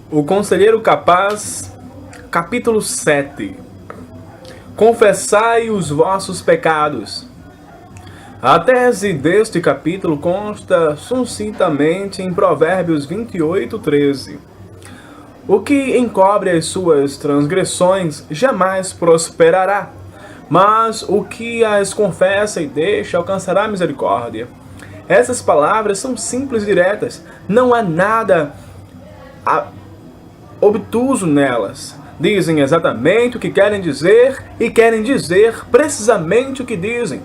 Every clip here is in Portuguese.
O Conselheiro Capaz, capítulo 7. Confessai os vossos pecados. A tese deste capítulo consta sucintamente em Provérbios 28:13. O que encobre as suas transgressões jamais prosperará, mas o que as confessa e deixa alcançará misericórdia. Essas palavras são simples e diretas, não há nada obtuso nelas. Dizem exatamente o que querem dizer e querem dizer precisamente o que dizem.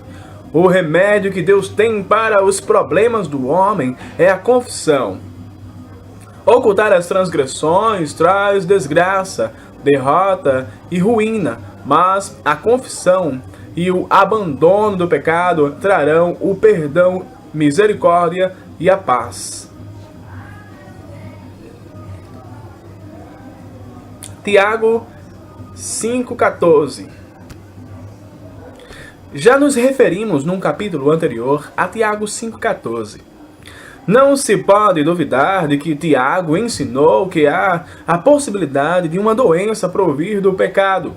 O remédio que Deus tem para os problemas do homem é a confissão. Ocultar as transgressões traz desgraça, derrota e ruína, mas a confissão e o abandono do pecado trarão o perdão, misericórdia e a paz. Tiago 5,14. Já nos referimos num capítulo anterior a Tiago 5,14. Não se pode duvidar de que Tiago ensinou que há a possibilidade de uma doença provir do pecado.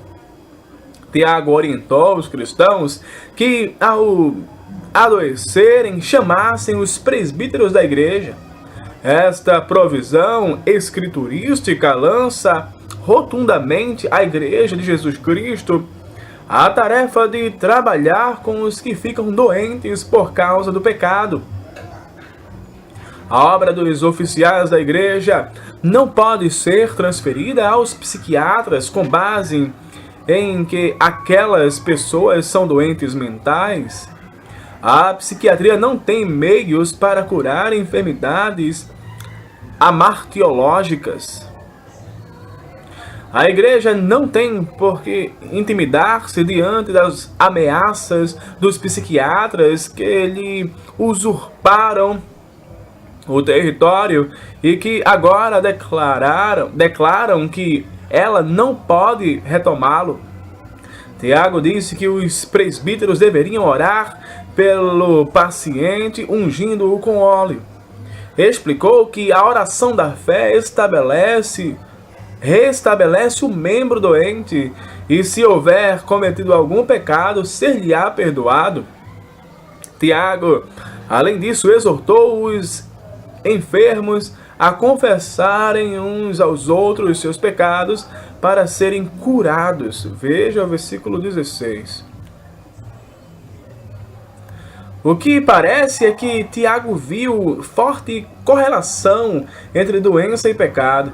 Tiago orientou os cristãos que, ao adoecerem, chamassem os presbíteros da igreja. Esta provisão escriturística lança rotundamente a Igreja de Jesus Cristo a tarefa de trabalhar com os que ficam doentes por causa do pecado. A obra dos oficiais da Igreja não pode ser transferida aos psiquiatras com base em que aquelas pessoas são doentes mentais. A psiquiatria não tem meios para curar enfermidades amartiológicas. A igreja não tem por que intimidar-se diante das ameaças dos psiquiatras que lhe usurparam o território e que agora declaram que ela não pode retomá-lo. Tiago disse que os presbíteros deveriam orar pelo paciente, ungindo-o com óleo. Explicou que a oração da fé restabelece o membro doente e, se houver cometido algum pecado, ser-lhe-á perdoado. Tiago, além disso, exortou os enfermos a confessarem uns aos outros seus pecados para serem curados. Veja o versículo 16. O que parece é que Tiago viu forte correlação entre doença e pecado.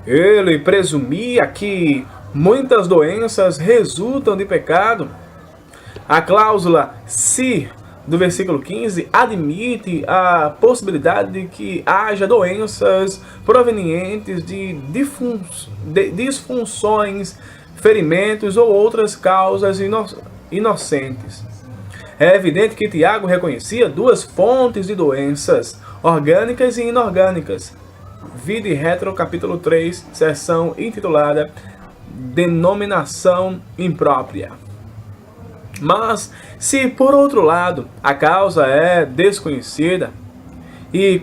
Ele presumia que muitas doenças resultam de pecado. A cláusula "se" do versículo 15 admite a possibilidade de que haja doenças provenientes de disfunções, ferimentos ou outras causas inocentes. É evidente que Tiago reconhecia duas fontes de doenças, orgânicas e inorgânicas. Vide Retro, capítulo 3, seção intitulada Denominação Imprópria. Mas, se por outro lado a causa é desconhecida, e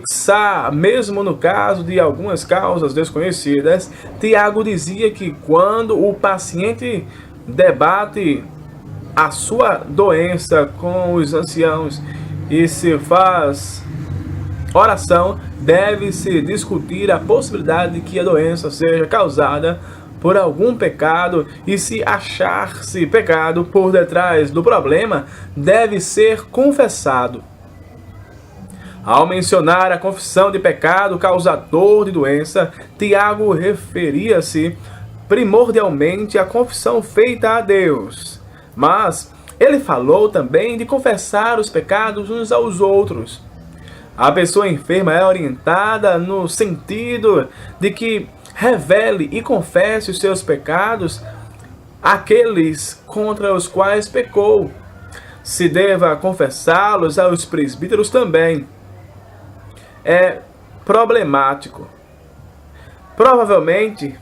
mesmo no caso de algumas causas desconhecidas, Tiago dizia que quando o paciente debate a sua doença com os anciãos e se faz oração, deve-se discutir a possibilidade de que a doença seja causada por algum pecado e, se achar-se pecado por detrás do problema, deve ser confessado. Ao mencionar a confissão de pecado causador de doença, Tiago referia-se primordialmente à confissão feita a Deus. Mas ele falou também de confessar os pecados uns aos outros. A pessoa enferma é orientada no sentido de que revele e confesse os seus pecados àqueles contra os quais pecou. Se deva confessá-los aos presbíteros também. É problemático. Provavelmente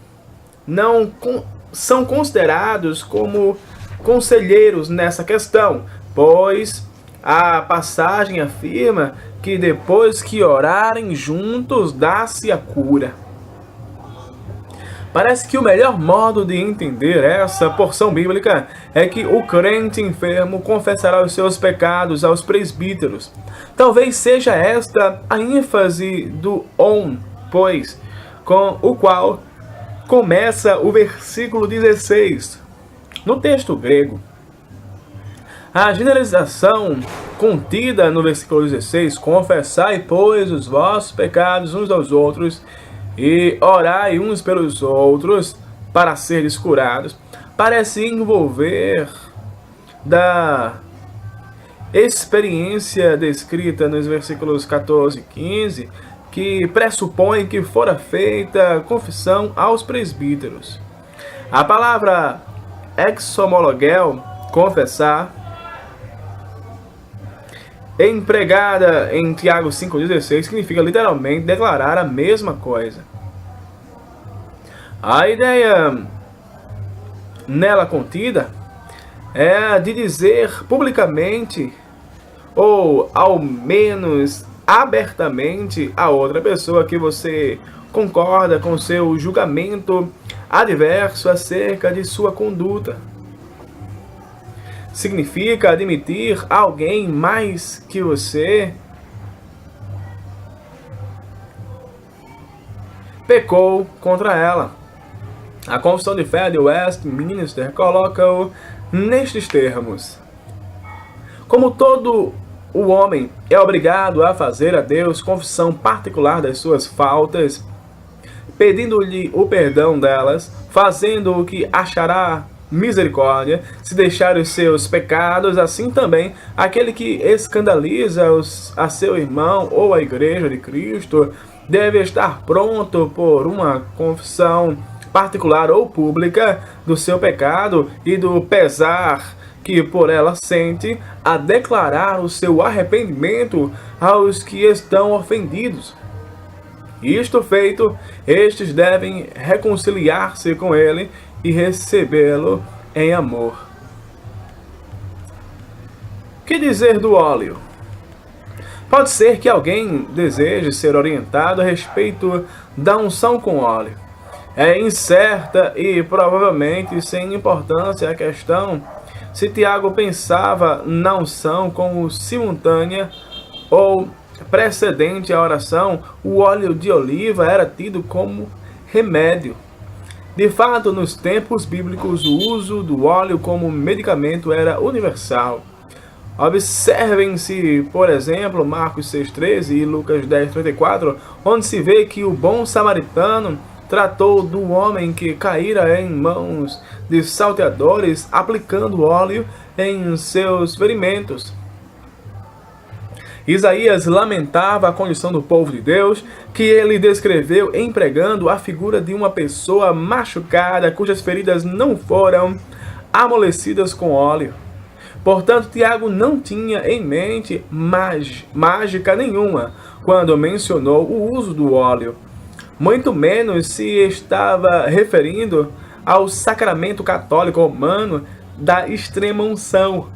não são considerados como conselheiros nessa questão, pois a passagem afirma que depois que orarem juntos, dá-se a cura. Parece que o melhor modo de entender essa porção bíblica é que o crente enfermo confessará os seus pecados aos presbíteros. Talvez seja esta a ênfase do on, pois, com o qual começa o versículo 16. No texto grego, a generalização contida no versículo 16, confessai, pois, os vossos pecados uns aos outros, e orai uns pelos outros para seres curados, parece envolver da experiência descrita nos versículos 14 e 15, que pressupõe que fora feita confissão aos presbíteros. A palavra exomologel, confessar, empregada em Tiago 5,16, significa literalmente declarar a mesma coisa. A ideia nela contida é a de dizer publicamente, ou ao menos abertamente, a outra pessoa que você concorda com seu julgamento adverso acerca de sua conduta. Significa admitir alguém mais que você pecou contra ela. A Confissão de Fé de Westminster coloca-o nestes termos: como todo o homem é obrigado a fazer a Deus confissão particular das suas faltas, pedindo-lhe o perdão delas, fazendo o que achará misericórdia, se deixar os seus pecados, assim também aquele que escandaliza a seu irmão ou a igreja de Cristo deve estar pronto por uma confissão particular ou pública do seu pecado e do pesar que por ela sente, a declarar o seu arrependimento aos que estão ofendidos. Isto feito, estes devem reconciliar-se com ele e recebê-lo em amor. Que dizer do óleo? Pode ser que alguém deseje ser orientado a respeito da unção com óleo. É incerta e provavelmente sem importância a questão se Tiago pensava na unção como simultânea ou precedente à oração. O óleo de oliva era tido como remédio. De fato, nos tempos bíblicos, o uso do óleo como medicamento era universal. Observem-se, por exemplo, Marcos 6,13 e Lucas 10,34, onde se vê que o bom samaritano tratou do homem que caíra em mãos de salteadores, aplicando óleo em seus ferimentos. Isaías lamentava a condição do povo de Deus, que ele descreveu empregando a figura de uma pessoa machucada, cujas feridas não foram amolecidas com óleo. Portanto, Tiago não tinha em mente mágica nenhuma quando mencionou o uso do óleo. Muito menos se estava referindo ao sacramento católico romano da extrema-unção.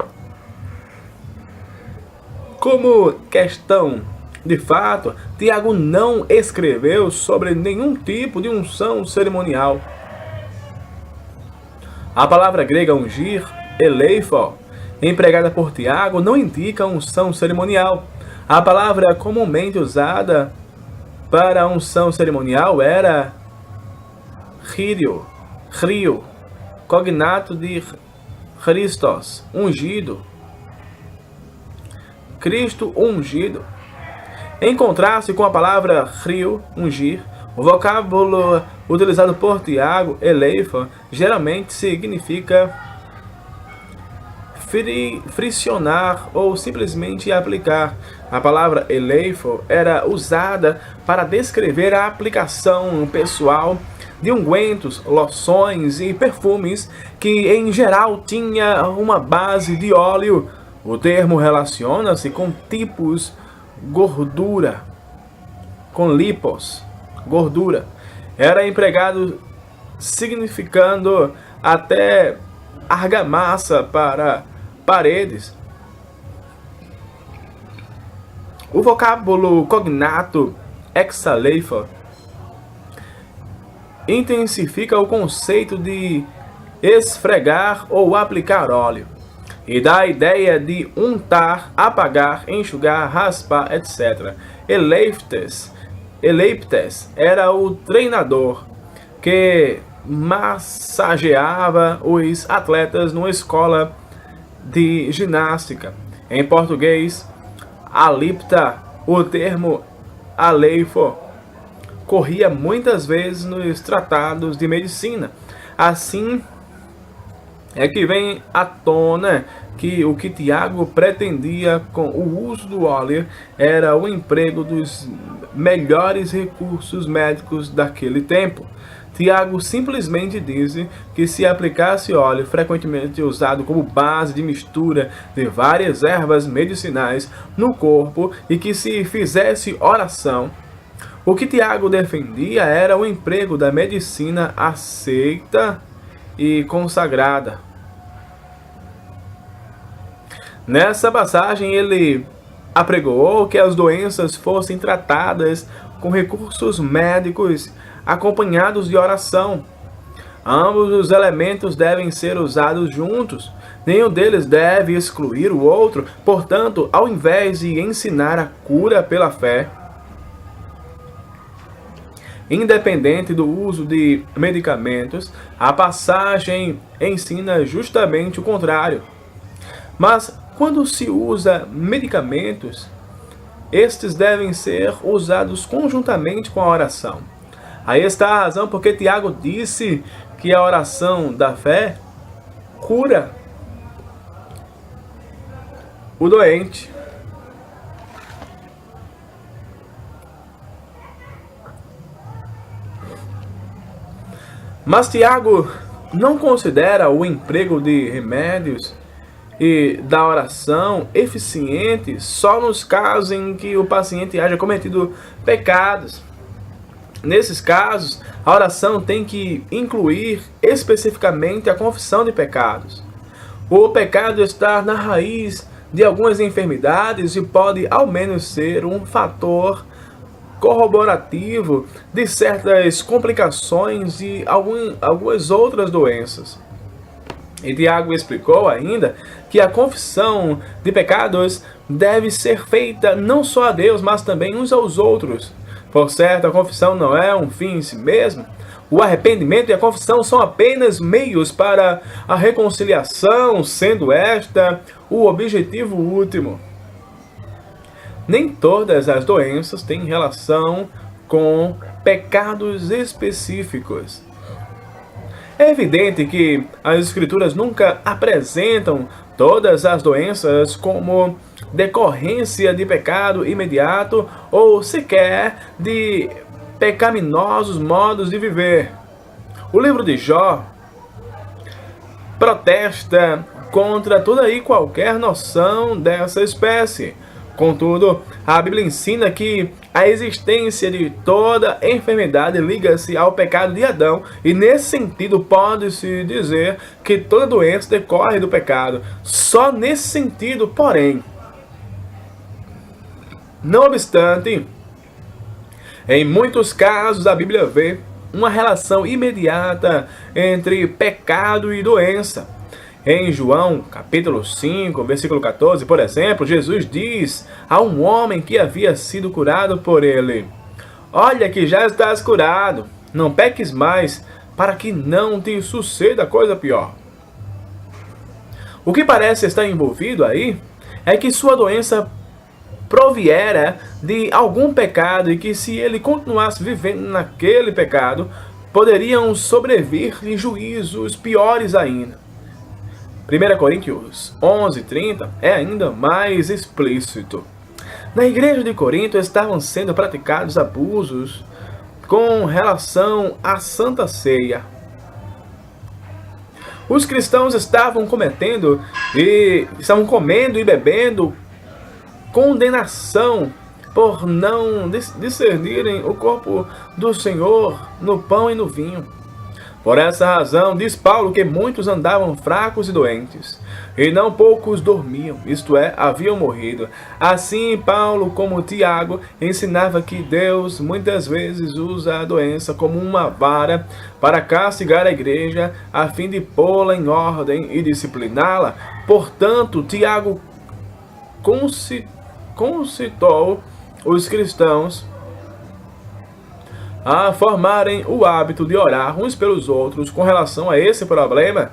Como questão de fato, Tiago não escreveu sobre nenhum tipo de unção cerimonial. A palavra grega ungir, eleifo, empregada por Tiago, não indica unção cerimonial. A palavra comumente usada para a unção cerimonial era rio, cognato de Christos, ungido. Cristo ungido. Em contraste com a palavra rio, ungir, o vocábulo utilizado por Tiago, eleifo, geralmente significa friccionar ou simplesmente aplicar. A palavra eleifo era usada para descrever a aplicação pessoal de ungüentos, loções e perfumes que em geral tinha uma base de óleo. O termo relaciona-se com tipos gordura, com lipos, gordura. Era empregado significando até argamassa para paredes. O vocábulo cognato exaleifo intensifica o conceito de esfregar ou aplicar óleo, e dá a ideia de untar, apagar, enxugar, raspar, etc. Eleiptes era o treinador que massageava os atletas numa escola de ginástica. Em português, alipta, o termo aleifo, corria muitas vezes nos tratados de medicina. Assim é que vem à tona que o que Tiago pretendia com o uso do óleo era o emprego dos melhores recursos médicos daquele tempo. Tiago simplesmente disse que se aplicasse óleo frequentemente usado como base de mistura de várias ervas medicinais no corpo e que se fizesse oração, o que Tiago defendia era o emprego da medicina aceita e consagrada. Nessa passagem ele apregoou que as doenças fossem tratadas com recursos médicos acompanhados de oração. Ambos os elementos devem ser usados juntos. Nenhum deles deve excluir o outro. Portanto, ao invés de ensinar a cura pela fé, independente do uso de medicamentos, a passagem ensina justamente o contrário. Mas quando se usa medicamentos, estes devem ser usados conjuntamente com a oração. Aí está a razão porque Tiago disse que a oração da fé cura o doente. Mas Tiago não considera o emprego de remédios e da oração eficiente só nos casos em que o paciente haja cometido pecados. Nesses casos, a oração tem que incluir especificamente a confissão de pecados. O pecado está na raiz de algumas enfermidades e pode ao menos ser um fator corroborativo de certas complicações e algumas outras doenças. E Tiago explicou ainda que a confissão de pecados deve ser feita não só a Deus, mas também uns aos outros. Por certo, a confissão não é um fim em si mesmo. O arrependimento e a confissão são apenas meios para a reconciliação, sendo esta o objetivo último. Nem todas as doenças têm relação com pecados específicos. É evidente que as Escrituras nunca apresentam todas as doenças como decorrência de pecado imediato ou sequer de pecaminosos modos de viver. O livro de Jó protesta contra toda e qualquer noção dessa espécie. Contudo, a Bíblia ensina que a existência de toda enfermidade liga-se ao pecado de Adão, e nesse sentido pode-se dizer que toda doença decorre do pecado. Só nesse sentido, porém, não obstante, em muitos casos a Bíblia vê uma relação imediata entre pecado e doença. Em João, capítulo 5, versículo 14, por exemplo, Jesus diz a um homem que havia sido curado por ele: olha que já estás curado, não peques mais, para que não te suceda coisa pior. O que parece estar envolvido aí é que sua doença proviera de algum pecado e que se ele continuasse vivendo naquele pecado, poderiam sobrevir juízos piores ainda. 1 Coríntios 11:30 é ainda mais explícito. Na igreja de Corinto estavam sendo praticados abusos com relação à Santa Ceia. Os cristãos estavam comendo e bebendo condenação por não discernirem o corpo do Senhor no pão e no vinho. Por essa razão, diz Paulo que muitos andavam fracos e doentes, e não poucos dormiam, isto é, haviam morrido. Assim, Paulo, como Tiago, ensinava que Deus muitas vezes usa a doença como uma vara para castigar a igreja, a fim de pô-la em ordem e discipliná-la. Portanto, Tiago concitou os cristãos a formarem o hábito de orar uns pelos outros com relação a esse problema.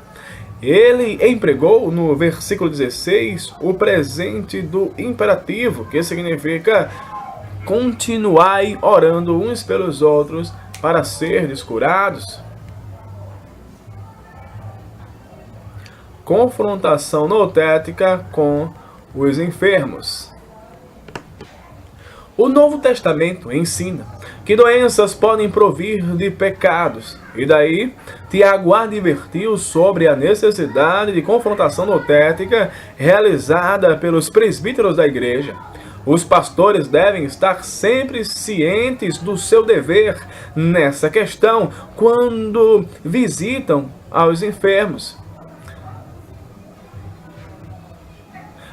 Ele empregou no versículo 16 o presente do imperativo, que significa continuai orando uns pelos outros para serdes curados. Confrontação notética com os enfermos. O Novo Testamento ensina que doenças podem provir de pecados, e daí Tiago advertiu sobre a necessidade de confrontação notética realizada pelos presbíteros da igreja. Os pastores devem estar sempre cientes do seu dever nessa questão quando visitam aos enfermos.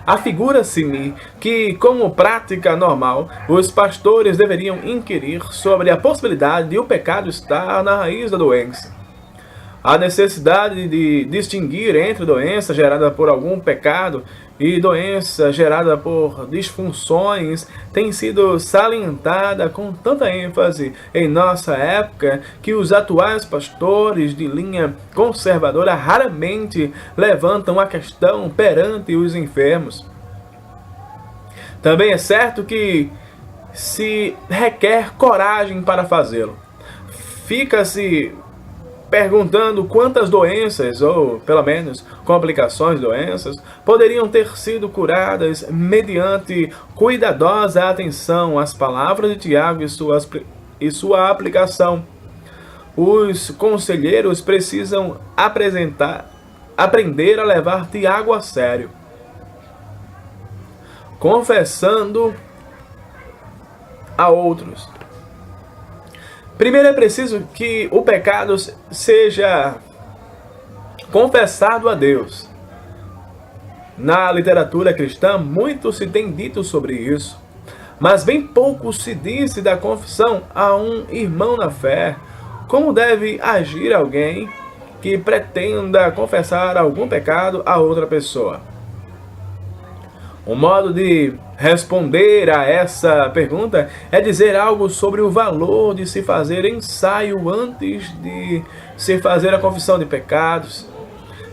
Afigura-se-me que, como prática normal, os pastores deveriam inquirir sobre a possibilidade de o pecado estar na raiz da doença. A necessidade de distinguir entre doença gerada por algum pecado e doença gerada por disfunções tem sido salientada com tanta ênfase em nossa época que os atuais pastores de linha conservadora raramente levantam a questão perante os enfermos. Também é certo que se requer coragem para fazê-lo. Fica-se perguntando quantas doenças, ou pelo menos complicações de doenças, poderiam ter sido curadas mediante cuidadosa atenção às palavras de Tiago e sua aplicação. Os conselheiros precisam aprender a levar Tiago a sério, confessando a outros. Primeiro é preciso que o pecado seja confessado a Deus. Na literatura cristã, muito se tem dito sobre isso, mas bem pouco se disse da confissão a um irmão na fé. Como deve agir alguém que pretenda confessar algum pecado a outra pessoa? Um modo de responder a essa pergunta é dizer algo sobre o valor de se fazer ensaio antes de se fazer a confissão de pecados.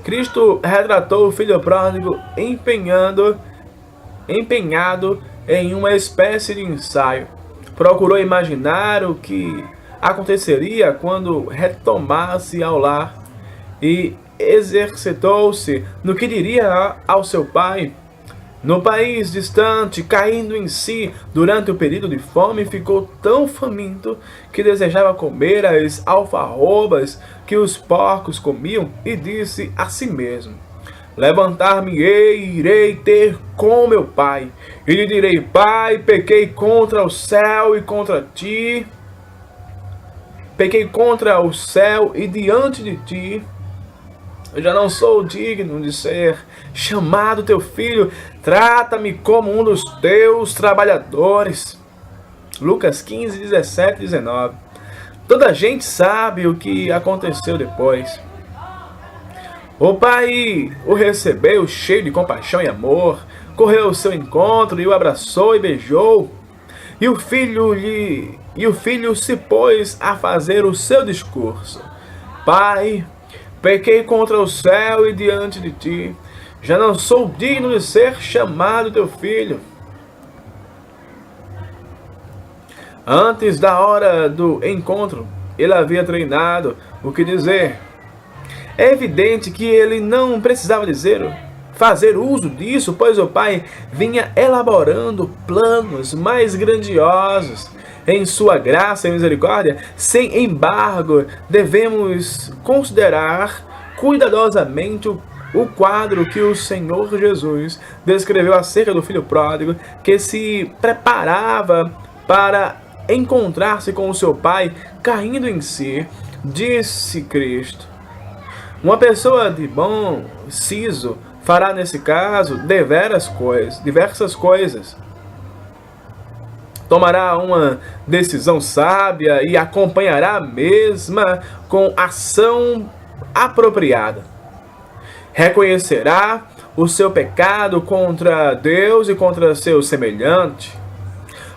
Cristo retratou o filho pródigo empenhado em uma espécie de ensaio. Procurou imaginar o que aconteceria quando retomasse ao lar e exercitou-se no que diria ao seu pai. No país distante, caindo em si durante o período de fome, ficou tão faminto que desejava comer as alfarrobas que os porcos comiam e disse a si mesmo: levantar-me-ei e irei ter com meu pai, e lhe direi: Pai, pequei contra o céu e contra ti, pequei contra o céu e diante de ti. Eu já não sou digno de ser chamado teu filho. Trata-me como um dos teus trabalhadores. Lucas 15, 17 e 19. Toda a gente sabe o que aconteceu depois. O pai o recebeu cheio de compaixão e amor, correu ao seu encontro e o abraçou e beijou. E o filho se pôs a fazer o seu discurso. Pai, pequei contra o céu e diante de ti. Já não sou digno de ser chamado teu filho. Antes da hora do encontro, ele havia treinado o que dizer. É evidente que ele não precisava fazer uso disso, pois o pai vinha elaborando planos mais grandiosos. Em sua graça e misericórdia, sem embargo, devemos considerar cuidadosamente o quadro que o Senhor Jesus descreveu acerca do filho pródigo, que se preparava para encontrar-se com o seu pai, caindo em si, Disse Cristo: uma pessoa de bom siso fará nesse caso diversas coisas. Tomará uma decisão sábia e acompanhará a mesma com ação apropriada. Reconhecerá o seu pecado contra Deus e contra seu semelhante.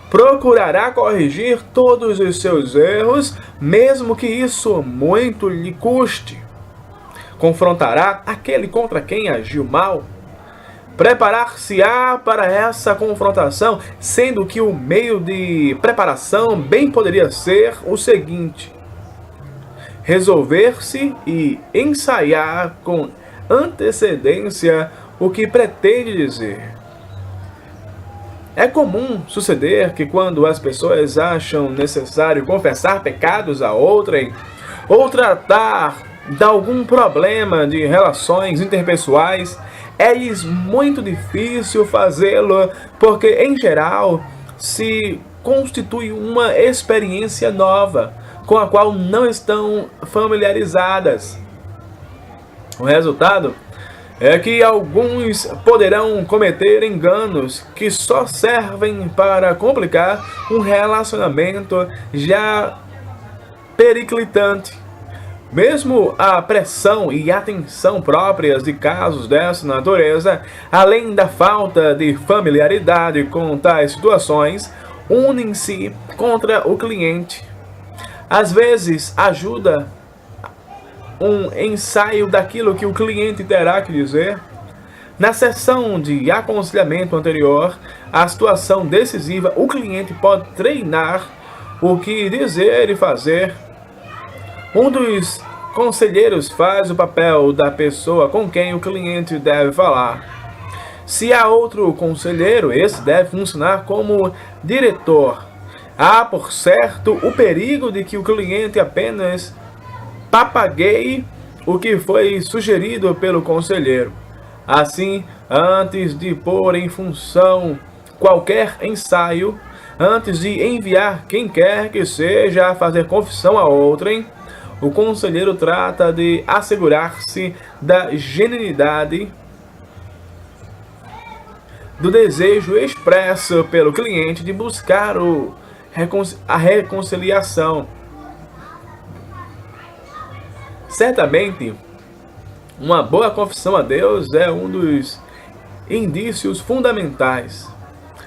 Procurará corrigir todos os seus erros, mesmo que isso muito lhe custe. Confrontará aquele contra quem agiu mal. Preparar-se-á para essa confrontação, sendo que o meio de preparação bem poderia ser o seguinte: resolver-se e ensaiar com antecedência o que pretende dizer. É comum suceder que quando as pessoas acham necessário confessar pecados a outrem, ou tratar de algum problema de relações interpessoais, é-lhes muito difícil fazê-lo, porque, em geral, se constitui uma experiência nova, com a qual não estão familiarizadas. O resultado é que alguns poderão cometer enganos que só servem para complicar um relacionamento já periclitante. Mesmo a pressão e atenção próprias de casos dessa natureza, além da falta de familiaridade com tais situações, unem-se contra o cliente. Às vezes, ajuda um ensaio daquilo que o cliente terá que dizer. Na sessão de aconselhamento anterior, à situação decisiva, o cliente pode treinar o que dizer e fazer. Um dos conselheiros faz o papel da pessoa com quem o cliente deve falar. Se há outro conselheiro, esse deve funcionar como diretor. Há, por certo, o perigo de que o cliente apenas papagueie o que foi sugerido pelo conselheiro. Assim, antes de pôr em função qualquer ensaio, antes de enviar quem quer que seja a fazer confissão a outrem, o conselheiro trata de assegurar-se da genuinidade do desejo expresso pelo cliente de buscar a reconciliação. Certamente, uma boa confissão a Deus é um dos indícios fundamentais.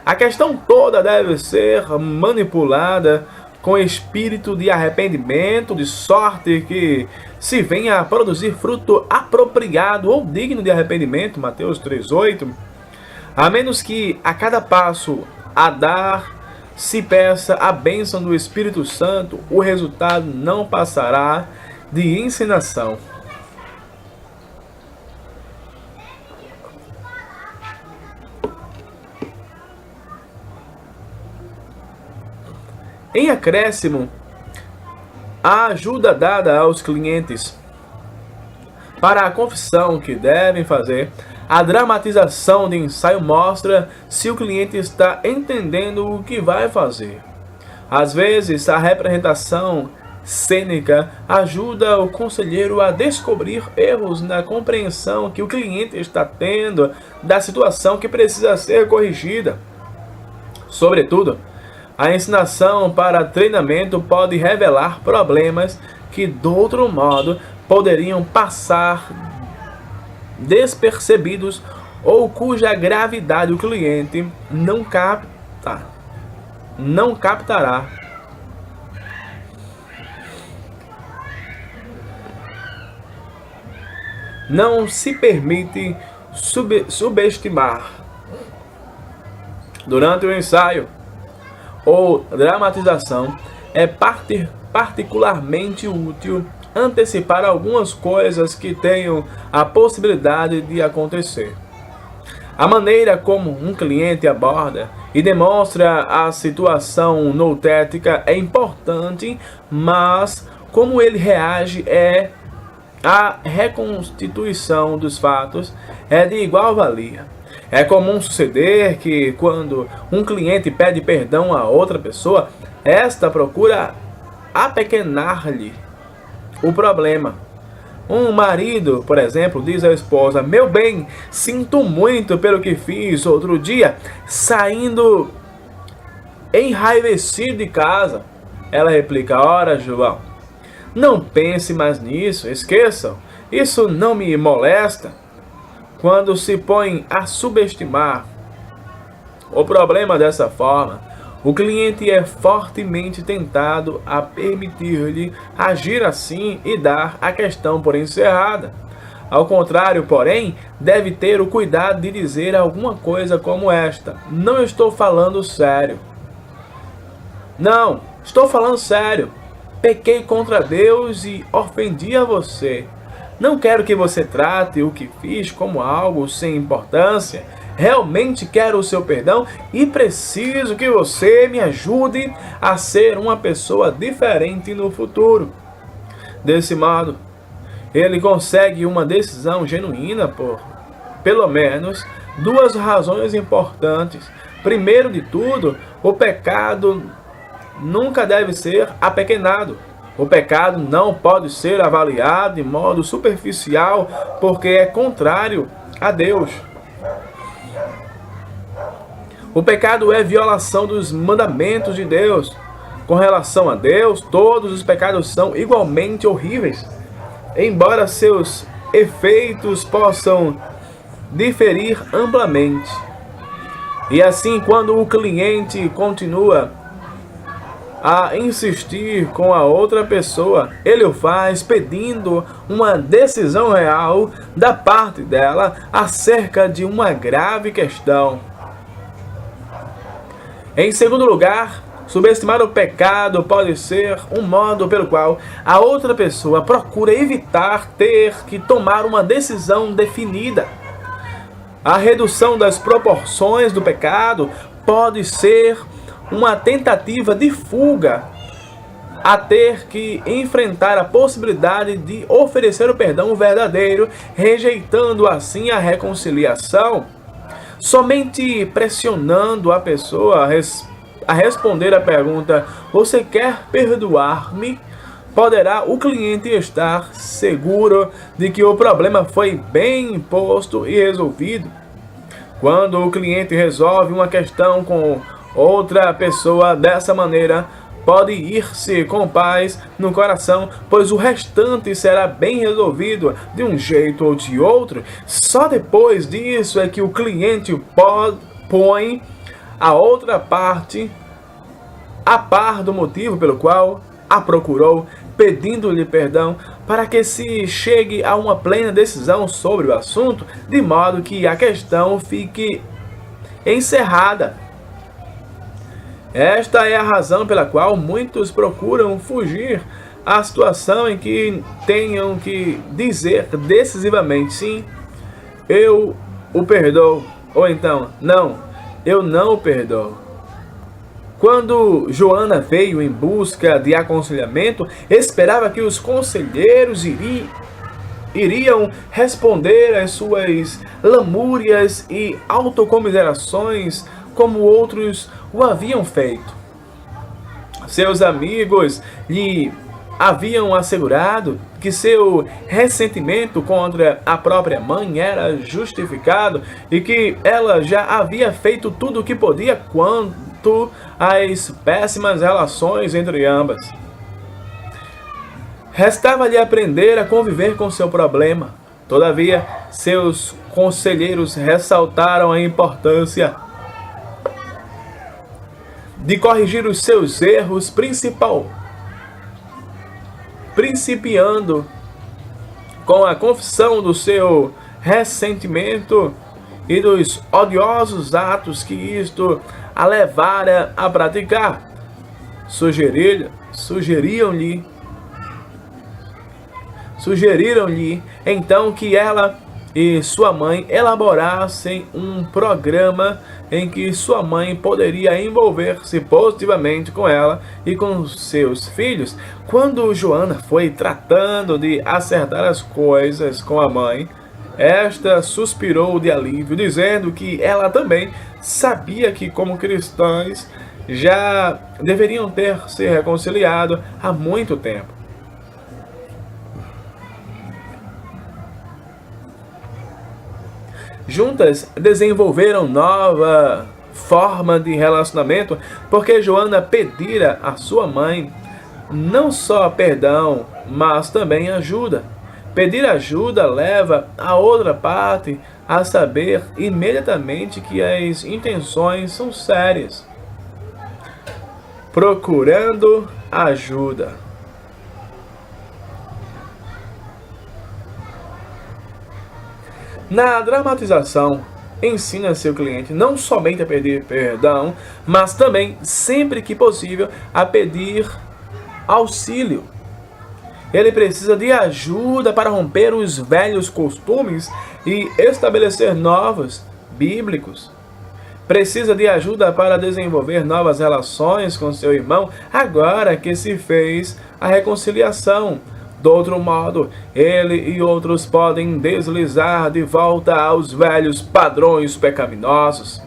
A questão toda deve ser manipulada com espírito de arrependimento, de sorte que se venha a produzir fruto apropriado ou digno de arrependimento, Mateus 3,8, a menos que a cada passo a dar se peça a bênção do Espírito Santo, o resultado não passará de ensinação. Em acréscimo, a ajuda dada aos clientes para a confissão que devem fazer, a dramatização de ensaio mostra se o cliente está entendendo o que vai fazer. Às vezes, a representação cênica ajuda o conselheiro a descobrir erros na compreensão que o cliente está tendo da situação que precisa ser corrigida. Sobretudo, a ensinação para treinamento pode revelar problemas que, de outro modo, poderiam passar despercebidos ou cuja gravidade o cliente não captará. Não se permite subestimar. Durante o ensaio ou dramatização, é particularmente útil antecipar algumas coisas que tenham a possibilidade de acontecer. A maneira como um cliente aborda e demonstra a situação noutética é importante, mas como ele reage a reconstituição dos fatos é de igual valia. É comum suceder que, quando um cliente pede perdão a outra pessoa, esta procura apequenar-lhe o problema. Um marido, por exemplo, diz à esposa: meu bem, sinto muito pelo que fiz outro dia, saindo enraivecido de casa. Ela replica: ora, João, não pense mais nisso, esqueçam, isso não me molesta. Quando se põe a subestimar o problema dessa forma, o cliente é fortemente tentado a permitir-lhe agir assim e dar a questão por encerrada. Ao contrário, porém, deve ter o cuidado de dizer alguma coisa como esta: não estou falando sério. Não, estou falando sério. Pequei contra Deus e ofendi a você. Não quero que você trate o que fiz como algo sem importância. Realmente quero o seu perdão e preciso que você me ajude a ser uma pessoa diferente no futuro. Desse modo, ele consegue uma decisão genuína por, pelo menos, duas razões importantes. Primeiro de tudo, o pecado nunca deve ser apequenado. O pecado não pode ser avaliado de modo superficial, porque é contrário a Deus. O pecado é violação dos mandamentos de Deus. Com relação a Deus, todos os pecados são igualmente horríveis, embora seus efeitos possam diferir amplamente. E assim, quando o cliente continua a insistir com a outra pessoa, ele o faz pedindo uma decisão real da parte dela acerca de uma grave questão. Em segundo lugar, subestimar o pecado pode ser um modo pelo qual a outra pessoa procura evitar ter que tomar uma decisão definida. A redução das proporções do pecado pode ser uma tentativa de fuga a ter que enfrentar a possibilidade de oferecer o perdão verdadeiro, rejeitando assim a reconciliação. Somente pressionando a pessoa a responder a pergunta: você quer perdoar-me? Poderá o cliente estar seguro de que o problema foi bem posto e resolvido. Quando o cliente resolve uma questão com outra pessoa dessa maneira, pode ir-se com paz no coração, pois o restante será bem resolvido de um jeito ou de outro. Só depois disso é que o cliente põe a outra parte a par do motivo pelo qual a procurou, pedindo-lhe perdão, para que se chegue a uma plena decisão sobre o assunto, de modo que a questão fique encerrada. Esta é a razão pela qual muitos procuram fugir à situação em que tenham que dizer decisivamente: sim, eu o perdoo, ou então, não, eu não o perdoo. Quando Joana veio em busca de aconselhamento, esperava que os conselheiros iriam responder às suas lamúrias e autocomiserações como outros o haviam feito. Seus amigos lhe haviam assegurado que seu ressentimento contra a própria mãe era justificado e que ela já havia feito tudo o que podia quanto às péssimas relações entre ambas. Restava-lhe aprender a conviver com seu problema. Todavia, seus conselheiros ressaltaram a importância de corrigir os seus erros, principiando com a confissão do seu ressentimento e dos odiosos atos que isto a levara a praticar. Sugeriram-lhe então que ela e sua mãe elaborassem um programa em que sua mãe poderia envolver-se positivamente com ela e com seus filhos. Quando Joana foi tratando de acertar as coisas com a mãe, esta suspirou de alívio, dizendo que ela também sabia que, como cristãs, já deveriam ter se reconciliado há muito tempo. Juntas desenvolveram nova forma de relacionamento, porque Joana pedira à sua mãe não só perdão, mas também ajuda. Pedir ajuda leva a outra parte a saber imediatamente que as intenções são sérias. Procurando ajuda. Na dramatização, ensina seu cliente não somente a pedir perdão, mas também, sempre que possível, a pedir auxílio. Ele precisa de ajuda para romper os velhos costumes e estabelecer novos, bíblicos. Precisa de ajuda para desenvolver novas relações com seu irmão, agora que se fez a reconciliação. Do outro modo, ele e outros podem deslizar de volta aos velhos padrões pecaminosos.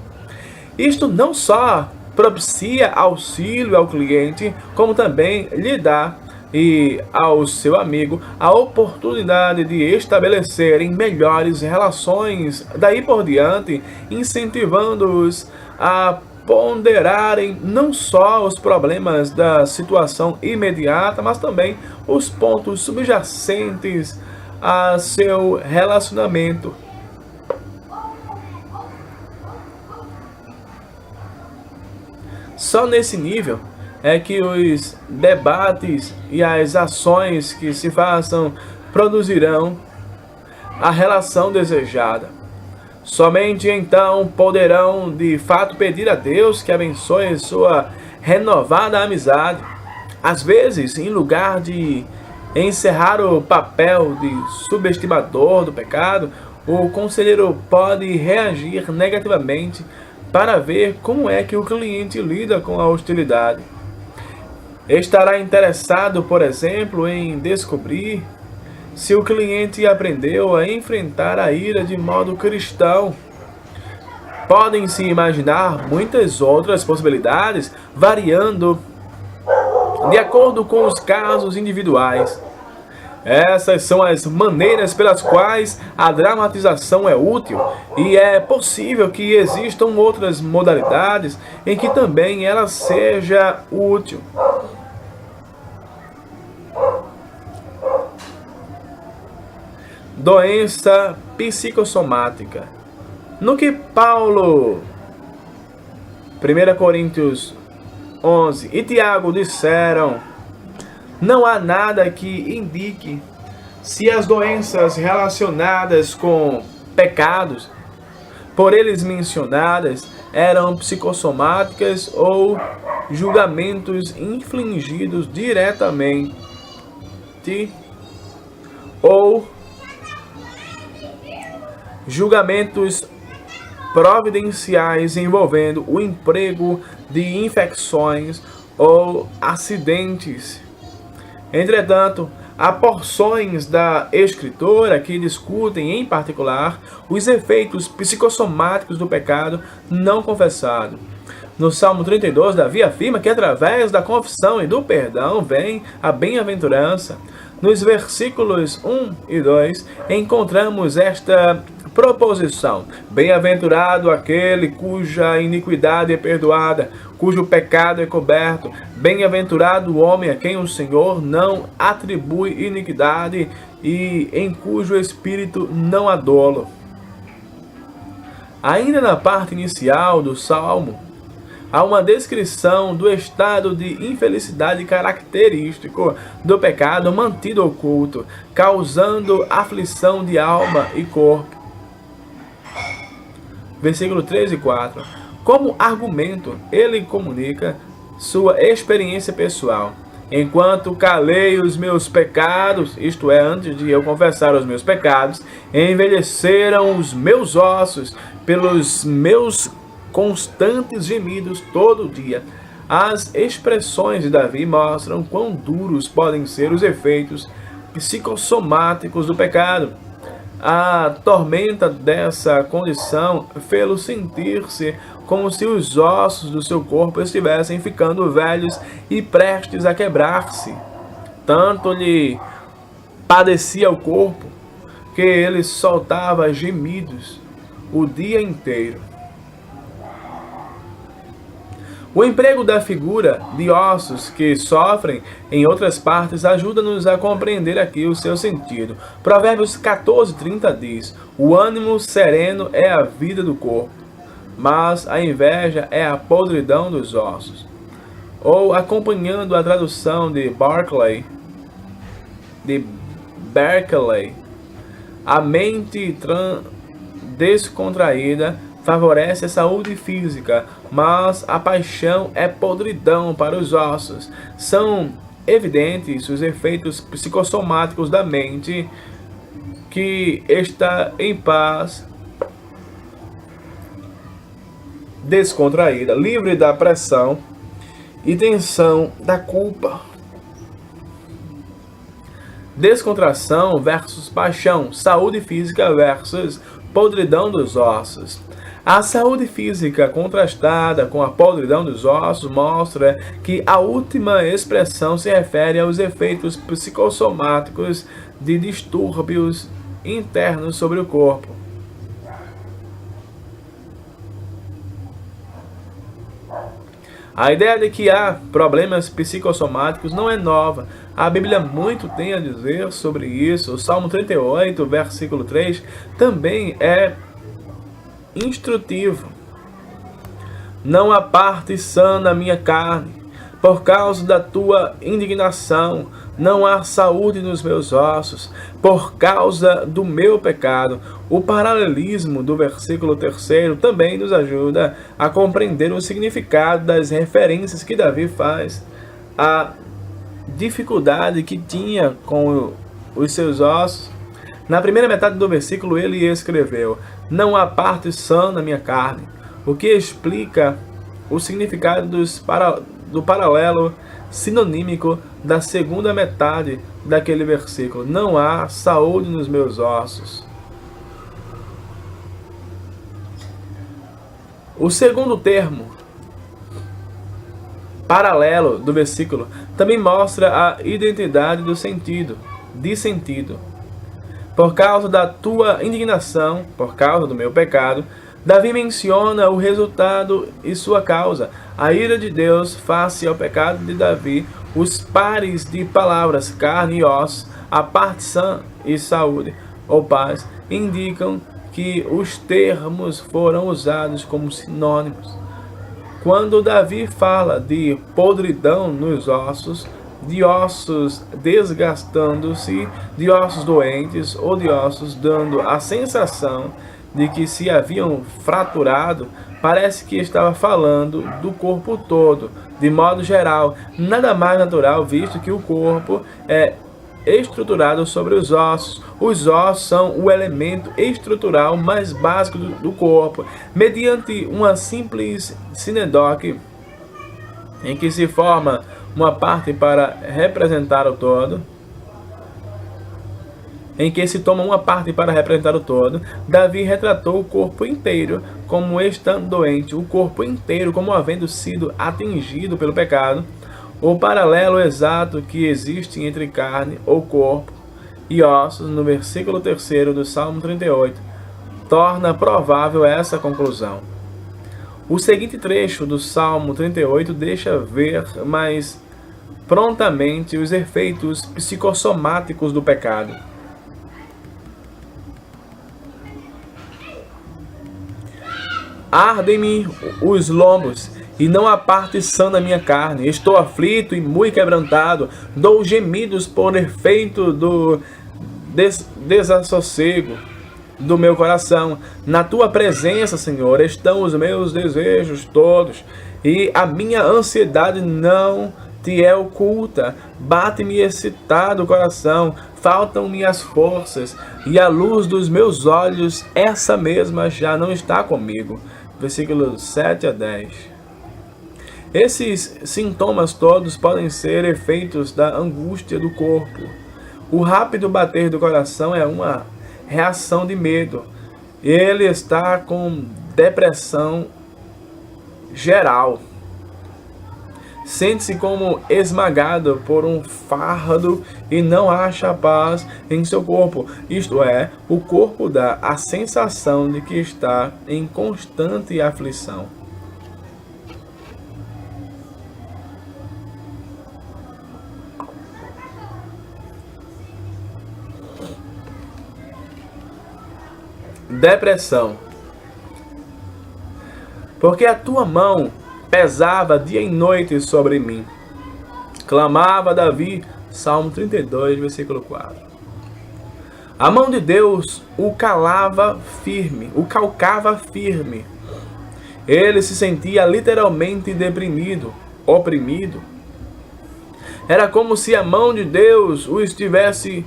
Isto não só propicia auxílio ao cliente, como também lhe dá e ao seu amigo a oportunidade de estabelecerem melhores relações, daí por diante, incentivando-os a ponderarem não só os problemas da situação imediata, mas também os pontos subjacentes a seu relacionamento. Só nesse nível é que os debates e as ações que se façam produzirão a relação desejada. Somente então poderão de fato pedir a Deus que abençoe sua renovada amizade. Às vezes, em lugar de encerrar o papel de subestimador do pecado, o conselheiro pode reagir negativamente para ver como é que o cliente lida com a hostilidade. Estará interessado, por exemplo, em descobrir se o cliente aprendeu a enfrentar a ira de modo cristão. Podem-se imaginar muitas outras possibilidades, variando de acordo com os casos individuais. Essas são as maneiras pelas quais a dramatização é útil, e é possível que existam outras modalidades em que também ela seja útil. Doença psicossomática. No que Paulo, 1 Coríntios 11 e Tiago disseram, não há nada que indique se as doenças relacionadas com pecados, por eles mencionadas, eram psicossomáticas ou julgamentos infligidos diretamente ou julgamentos providenciais envolvendo o emprego de infecções ou acidentes. Entretanto, há porções da Escritura que discutem, em particular, os efeitos psicossomáticos do pecado não confessado. No Salmo 32, Davi afirma que através da confissão e do perdão vem a bem-aventurança. Nos versículos 1 e 2, encontramos esta proposição: bem-aventurado aquele cuja iniquidade é perdoada, cujo pecado é coberto. Bem-aventurado o homem a quem o Senhor não atribui iniquidade e em cujo espírito não há dolo. Ainda na parte inicial do Salmo, há uma descrição do estado de infelicidade característico do pecado mantido oculto, causando aflição de alma e corpo. Versículo 3 e 4. Como argumento, ele comunica sua experiência pessoal. Enquanto calei os meus pecados, isto é, antes de eu confessar os meus pecados, envelheceram os meus ossos pelos meus constantes gemidos todo dia. As expressões de Davi mostram quão duros podem ser os efeitos psicossomáticos do pecado. A tormenta dessa condição fê-lo sentir-se como se os ossos do seu corpo estivessem ficando velhos e prestes a quebrar-se. Tanto lhe padecia o corpo, que ele soltava gemidos o dia inteiro. O emprego da figura de ossos que sofrem em outras partes ajuda-nos a compreender aqui o seu sentido. Provérbios 14:30 diz: o ânimo sereno é a vida do corpo, mas a inveja é a podridão dos ossos. Ou, acompanhando a tradução de Berkeley, a mente descontraída favorece a saúde física, mas a paixão é podridão para os ossos. São evidentes os efeitos psicossomáticos da mente que está em paz, descontraída, livre da pressão e tensão da culpa. Descontração versus paixão, saúde física versus podridão dos ossos. A saúde física contrastada com a podridão dos ossos mostra que a última expressão se refere aos efeitos psicossomáticos de distúrbios internos sobre o corpo. A ideia de que há problemas psicossomáticos não é nova. A Bíblia muito tem a dizer sobre isso. O Salmo 38, versículo 3, também é instrutivo. Não há parte sã na minha carne, por causa da tua indignação. Não há saúde nos meus ossos, por causa do meu pecado. O paralelismo do versículo 3 também nos ajuda a compreender o significado das referências que Davi faz à dificuldade que tinha com os seus ossos. Na primeira metade do versículo ele escreveu: não há parte sã na minha carne, o que explica o significado do paralelo sinonímico da segunda metade daquele versículo. Não há saúde nos meus ossos. O segundo termo, paralelo do versículo, também mostra a identidade do sentido, de sentido. Por causa da tua indignação, por causa do meu pecado, Davi menciona o resultado e sua causa. A ira de Deus face ao pecado de Davi, os pares de palavras carne e ossos, a parte sã e saúde ou paz, indicam que os termos foram usados como sinônimos. Quando Davi fala de podridão nos ossos, de ossos desgastando-se, de ossos doentes ou de ossos dando a sensação de que se haviam fraturado, parece que estava falando do corpo todo, de modo geral. Nada mais natural, visto que o corpo é estruturado sobre os ossos. Os ossos são o elemento estrutural mais básico do corpo. Mediante uma simples sinedoque, em que se forma uma parte para representar o todo, Davi retratou o corpo inteiro como estando doente, o corpo inteiro como havendo sido atingido pelo pecado. O paralelo exato que existe entre carne ou corpo e ossos no versículo 3 do Salmo 38 torna provável essa conclusão. O seguinte trecho do Salmo 38 deixa ver mais prontamente os efeitos psicossomáticos do pecado. Ardem-me os lombos, e não há parte sã na minha carne. Estou aflito e muito quebrantado. Dou gemidos por efeito do desassossego do meu coração. Na tua presença, Senhor, estão os meus desejos todos, e a minha ansiedade não te é oculta. Bate-me excitado o coração, faltam-me as forças, e a luz dos meus olhos, essa mesma já não está comigo. Versículos 7 a 10. Esses sintomas todos podem ser efeitos da angústia do corpo. O rápido bater do coração é uma reação de medo. Ele está com depressão geral. Sente-se como esmagado por um fardo e não acha paz em seu corpo. Isto é, o corpo dá a sensação de que está em constante aflição. Depressão. Porque a tua mão pesava dia e noite sobre mim. Clamava Davi, Salmo 32, versículo 4. A mão de Deus o calcava firme. Ele se sentia literalmente deprimido, oprimido. Era como se a mão de Deus o estivesse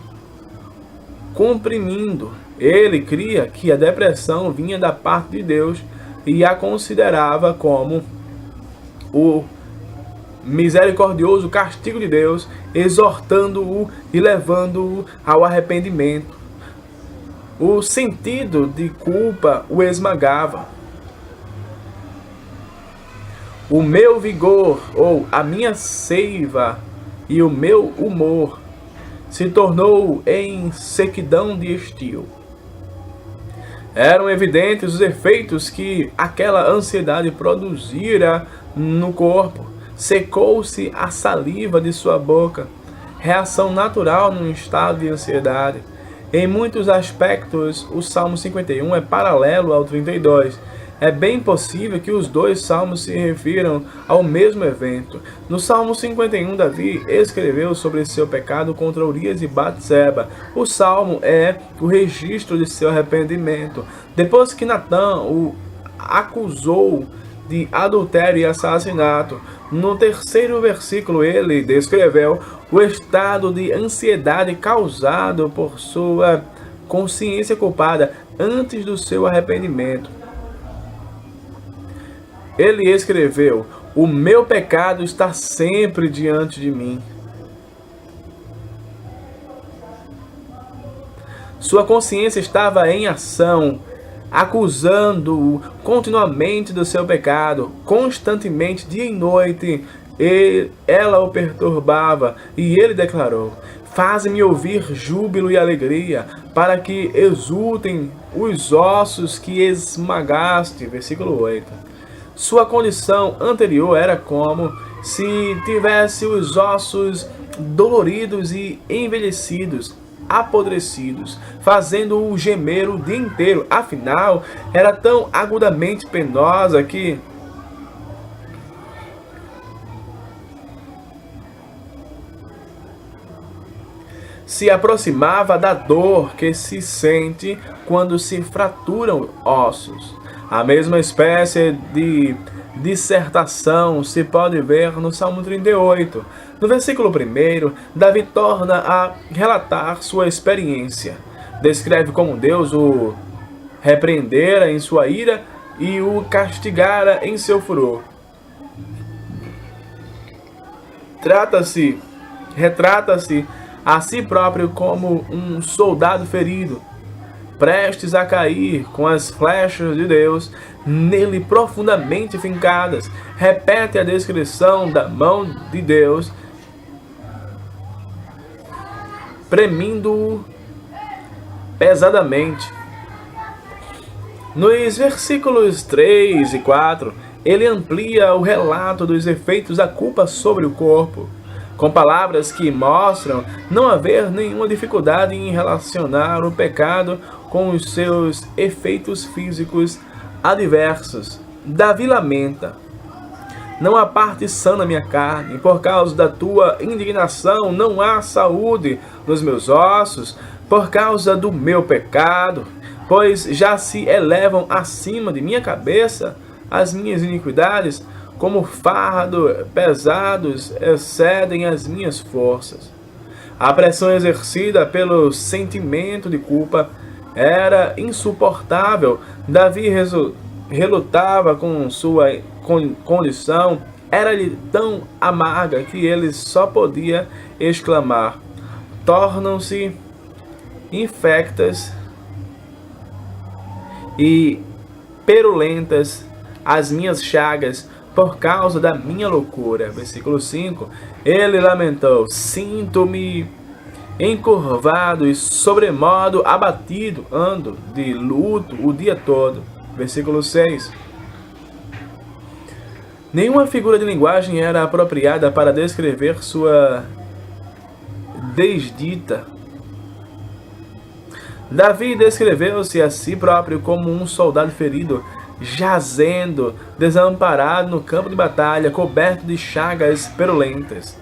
comprimindo. Ele cria que a depressão vinha da parte de Deus e a considerava como o misericordioso castigo de Deus, exortando-o e levando-o ao arrependimento. O sentido de culpa o esmagava. O meu vigor, ou a minha seiva e o meu humor se tornou em sequidão de estio. Eram evidentes os efeitos que aquela ansiedade produzira no corpo. Secou-se a saliva de sua boca, reação natural num estado de ansiedade. Em muitos aspectos, o Salmo 51 é paralelo ao 32. É bem possível que os dois salmos se refiram ao mesmo evento. No Salmo 51, Davi escreveu sobre seu pecado contra Urias e Batseba. O salmo é o registro de seu arrependimento. Depois que Natã o acusou de adultério e assassinato, no terceiro versículo ele descreveu o estado de ansiedade causado por sua consciência culpada antes do seu arrependimento. Ele escreveu: o meu pecado está sempre diante de mim. Sua consciência estava em ação, acusando-o continuamente do seu pecado, constantemente, dia e noite. Ela o perturbava, e ele declarou: faze-me ouvir júbilo e alegria, para que exultem os ossos que esmagaste. Versículo 8. Sua condição anterior era como se tivesse os ossos doloridos e envelhecidos, apodrecidos, fazendo-o gemer o dia inteiro. Afinal, era tão agudamente penosa que se aproximava da dor que se sente quando se fraturam ossos. A mesma espécie de dissertação se pode ver no Salmo 38. No versículo 1, Davi torna a relatar sua experiência. Descreve como Deus o repreendera em sua ira e o castigara em seu furor. Retrata-se a si próprio como um soldado ferido, prestes a cair com as flechas de Deus nele profundamente fincadas. Repete a descrição da mão de Deus, premindo-o pesadamente. Nos versículos 3 e 4, ele amplia o relato dos efeitos da culpa sobre o corpo, com palavras que mostram não haver nenhuma dificuldade em relacionar o pecado com os seus efeitos físicos adversos. Davi lamenta: não há parte sã na minha carne, por causa da tua indignação não há saúde nos meus ossos, por causa do meu pecado, pois já se elevam acima de minha cabeça as minhas iniquidades, como fardo pesados excedem as minhas forças. A pressão exercida pelo sentimento de culpa era insuportável. Davi relutava com sua condição, era-lhe tão amarga que ele só podia exclamar: tornam-se infectas e perulentas as minhas chagas, por causa da minha loucura. Versículo 5. Ele lamentou: sinto-me encurvado e sobremodo abatido, ando de luto o dia todo. Versículo 6. Nenhuma figura de linguagem era apropriada para descrever sua desdita. Davi descreveu-se a si próprio como um soldado ferido, jazendo, desamparado no campo de batalha, coberto de chagas perulentas.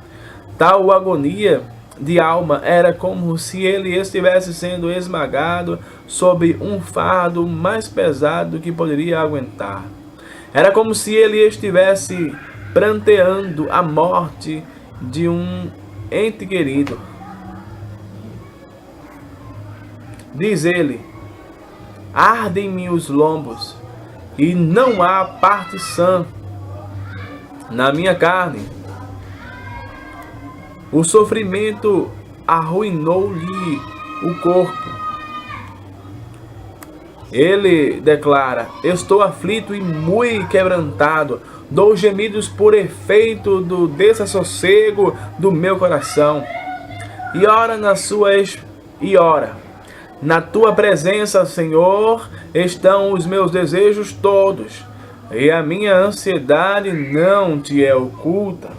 Tal agonia de alma era como se ele estivesse sendo esmagado sob um fardo mais pesado do que poderia aguentar. Era como se ele estivesse pranteando a morte de um ente querido. Diz ele: ardem-me os lombos, e não há parte sã na minha carne. O sofrimento arruinou-lhe o corpo. Ele declara: estou aflito e muito quebrantado, dou gemidos por efeito do desassossego do meu coração. E ora, na tua presença, Senhor, estão os meus desejos todos, e a minha ansiedade não te é oculta.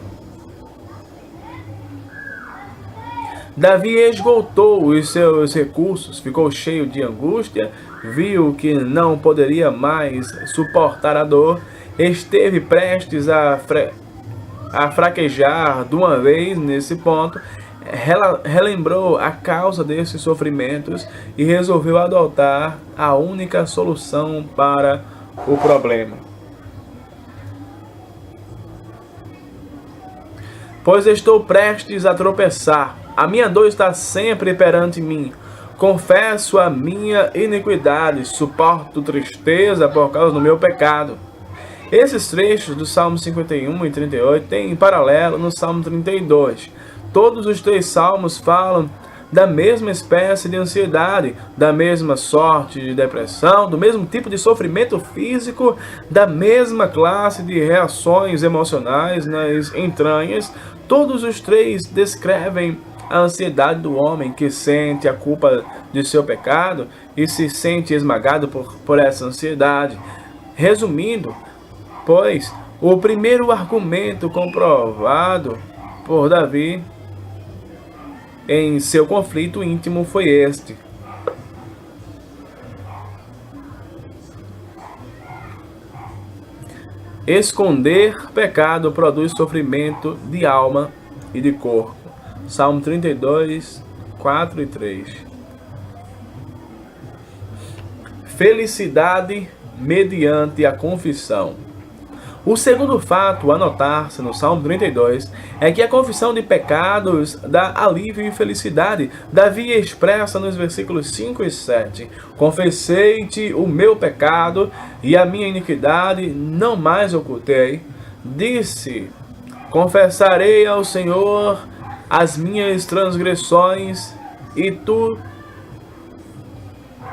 Davi esgotou os seus recursos, ficou cheio de angústia, viu que não poderia mais suportar a dor, esteve prestes a fraquejar de uma vez nesse ponto, relembrou a causa desses sofrimentos e resolveu adotar a única solução para o problema. Pois estou prestes a tropeçar, a minha dor está sempre perante mim. Confesso a minha iniquidade, suporto tristeza por causa do meu pecado. Esses trechos do Salmo 51 e 38 têm em paralelo no Salmo 32. Todos os três salmos falam da mesma espécie de ansiedade, da mesma sorte de depressão, do mesmo tipo de sofrimento físico, da mesma classe de reações emocionais nas entranhas. Todos os três descrevem a ansiedade do homem que sente a culpa de seu pecado e se sente esmagado por essa ansiedade. Resumindo, pois, o primeiro argumento comprovado por Davi em seu conflito íntimo foi este: esconder pecado produz sofrimento de alma e de corpo. Salmo 32, 4 e 3. Felicidade mediante a confissão. O segundo fato a notar-se no Salmo 32 é que a confissão de pecados dá alívio e felicidade. Davi expressa nos versículos 5 e 7: confessei-te o meu pecado e a minha iniquidade não mais ocultei. Disse: confessarei ao Senhor as minhas transgressões e tu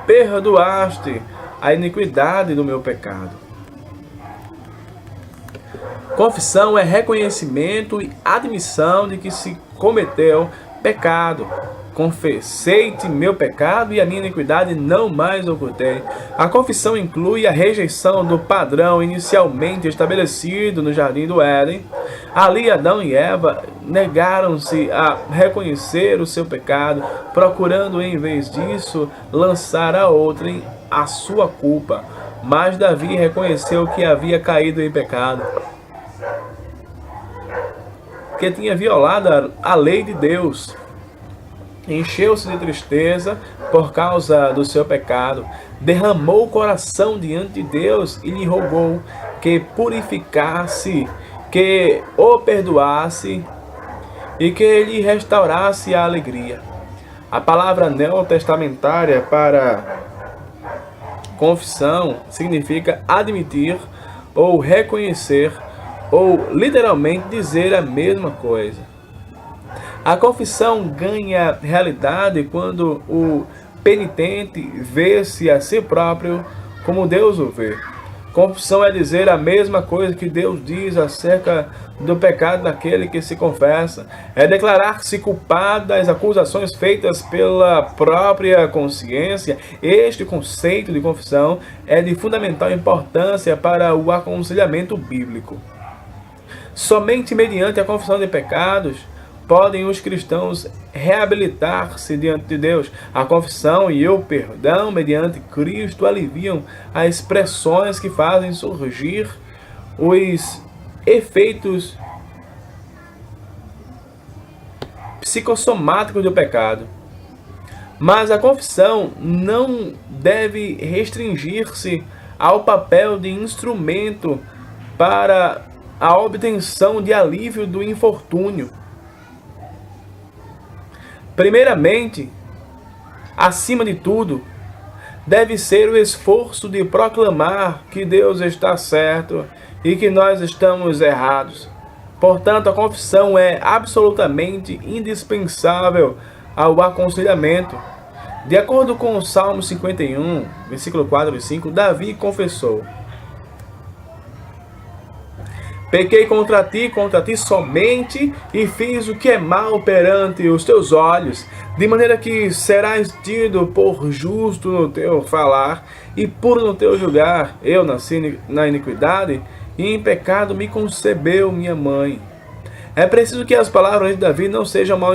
perdoaste a iniquidade do meu pecado. Confissão é reconhecimento e admissão de que se cometeu pecado. Confessei-te meu pecado e a minha iniquidade não mais ocultei. A confissão inclui a rejeição do padrão inicialmente estabelecido no Jardim do Éden. Ali Adão e Eva negaram-se a reconhecer o seu pecado, procurando em vez disso lançar a outrem a sua culpa. Mas Davi reconheceu que havia caído em pecado, que tinha violado a lei de Deus. Encheu-se de tristeza por causa do seu pecado, derramou o coração diante de Deus e lhe rogou que purificasse, que o perdoasse e que lhe restaurasse a alegria. A palavra neotestamentária para confissão significa admitir ou reconhecer, ou literalmente dizer a mesma coisa. A confissão ganha realidade quando o penitente vê-se a si próprio como Deus o vê. Confissão é dizer a mesma coisa que Deus diz acerca do pecado daquele que se confessa. É declarar-se culpado das acusações feitas pela própria consciência. Este conceito de confissão é de fundamental importância para o aconselhamento bíblico. Somente mediante a confissão de pecados podem os cristãos reabilitar-se diante de Deus. A confissão e o perdão mediante Cristo aliviam as pressões que fazem surgir os efeitos psicossomáticos do pecado. Mas a confissão não deve restringir-se ao papel de instrumento para a obtenção de alívio do infortúnio. Primeiramente, acima de tudo, deve ser o esforço de proclamar que Deus está certo e que nós estamos errados. Portanto, a confissão é absolutamente indispensável ao aconselhamento. De acordo com o Salmo 51, versículo 4 e 5, Davi confessou: pequei contra ti somente, e fiz o que é mal perante os teus olhos, de maneira que serás tido por justo no teu falar e puro no teu julgar. Eu nasci na iniquidade, e em pecado me concebeu minha mãe. É preciso que as palavras de Davi não sejam mal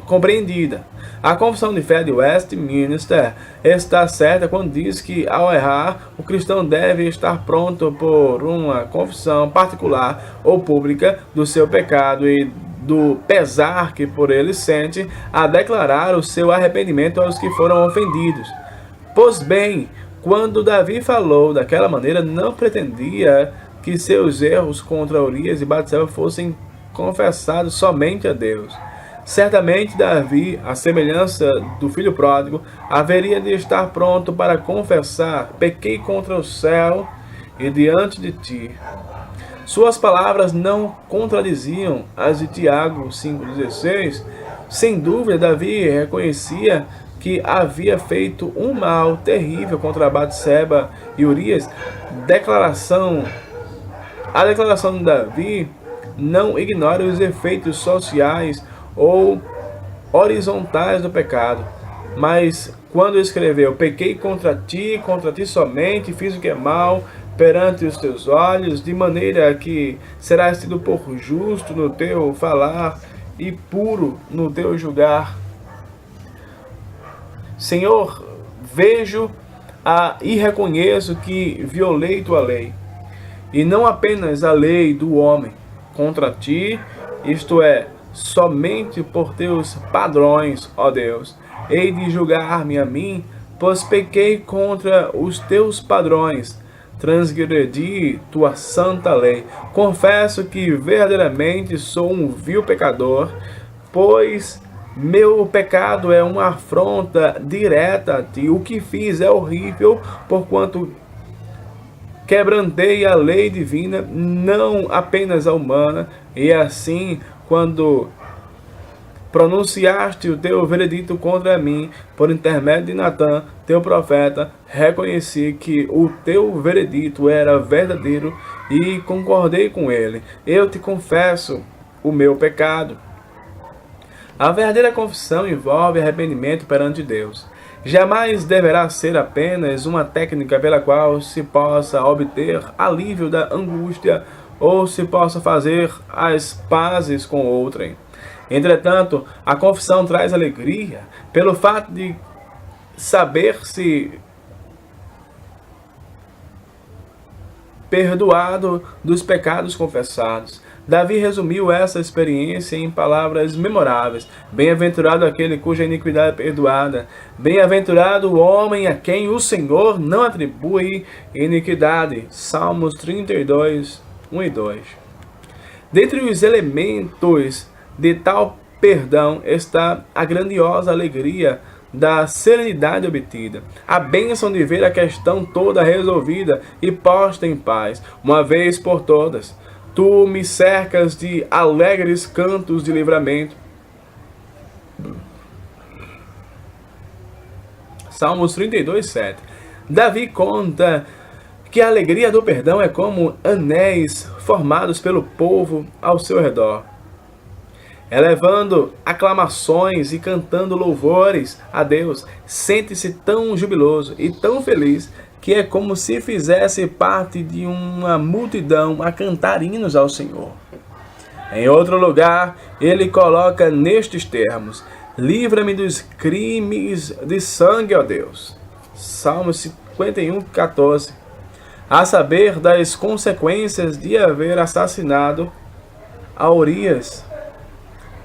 compreendidas. A confissão de fé de Westminster está certa quando diz que, ao errar, o cristão deve estar pronto por uma confissão particular ou pública do seu pecado e do pesar que por ele sente, a declarar o seu arrependimento aos que foram ofendidos. Pois bem, quando Davi falou daquela maneira, não pretendia que seus erros contra Urias e Batseba fossem confessados somente a Deus. Certamente Davi, à semelhança do filho pródigo, haveria de estar pronto para confessar: pequei contra o céu e diante de ti. Suas palavras não contradiziam as de Tiago 5,16. Sem dúvida, Davi reconhecia que havia feito um mal terrível contra Batseba e Urias. A declaração de Davi não ignora os efeitos sociais ou horizontais do pecado, mas quando escreveu: pequei contra ti somente, fiz o que é mal perante os teus olhos, de maneira que serás tido por justo no teu falar e puro no teu julgar. Senhor, vejo e reconheço que violei tua lei, e não apenas a lei do homem, contra ti, isto é, somente por teus padrões, ó Deus, hei de julgar-me a mim, pois pequei contra os teus padrões, transgredi tua santa lei. Confesso que verdadeiramente sou um vil pecador, pois meu pecado é uma afronta direta a ti. O que fiz é horrível, porquanto quebrantei a lei divina, não apenas a humana, e assim, quando pronunciaste o teu veredito contra mim, por intermédio de Natã, teu profeta, reconheci que o teu veredito era verdadeiro e concordei com ele. Eu te confesso o meu pecado. A verdadeira confissão envolve arrependimento perante Deus. Jamais deverá ser apenas uma técnica pela qual se possa obter alívio da angústia ou se possa fazer as pazes com outrem. Entretanto, a confissão traz alegria pelo fato de saber-se perdoado dos pecados confessados. Davi resumiu essa experiência em palavras memoráveis: bem-aventurado aquele cuja iniquidade é perdoada, bem-aventurado o homem a quem o Senhor não atribui iniquidade. Salmos 32, 1 e 2. Dentre os elementos de tal perdão está a grandiosa alegria da serenidade obtida, a bênção de ver a questão toda resolvida e posta em paz, uma vez por todas. Tu me cercas de alegres cantos de livramento. Salmos 32, 7. Davi conta que a alegria do perdão é como anéis formados pelo povo ao seu redor, elevando aclamações e cantando louvores a Deus. Sente-se tão jubiloso e tão feliz que é como se fizesse parte de uma multidão a cantar hinos ao Senhor. Em outro lugar, ele coloca nestes termos: livra-me dos crimes de sangue, ó Deus. Salmo 51, 14. A saber, das consequências de haver assassinado a Urias,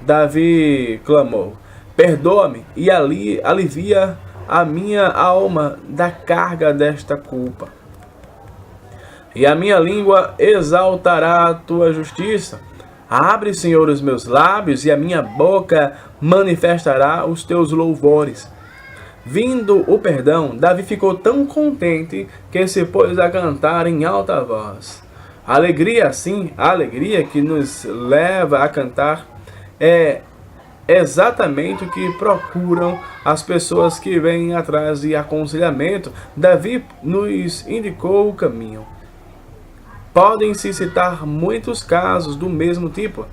Davi clamou: perdoa-me e alivia a minha alma da carga desta culpa. E a minha língua exaltará a tua justiça. Abre, Senhor, os meus lábios, e a minha boca manifestará os teus louvores. Vindo o perdão, Davi ficou tão contente que se pôs a cantar em alta voz. A alegria, sim, a alegria que nos leva a cantar é exatamente o que procuram as pessoas que vêm atrás de aconselhamento. Davi nos indicou o caminho. Podem-se citar muitos casos do mesmo tipo.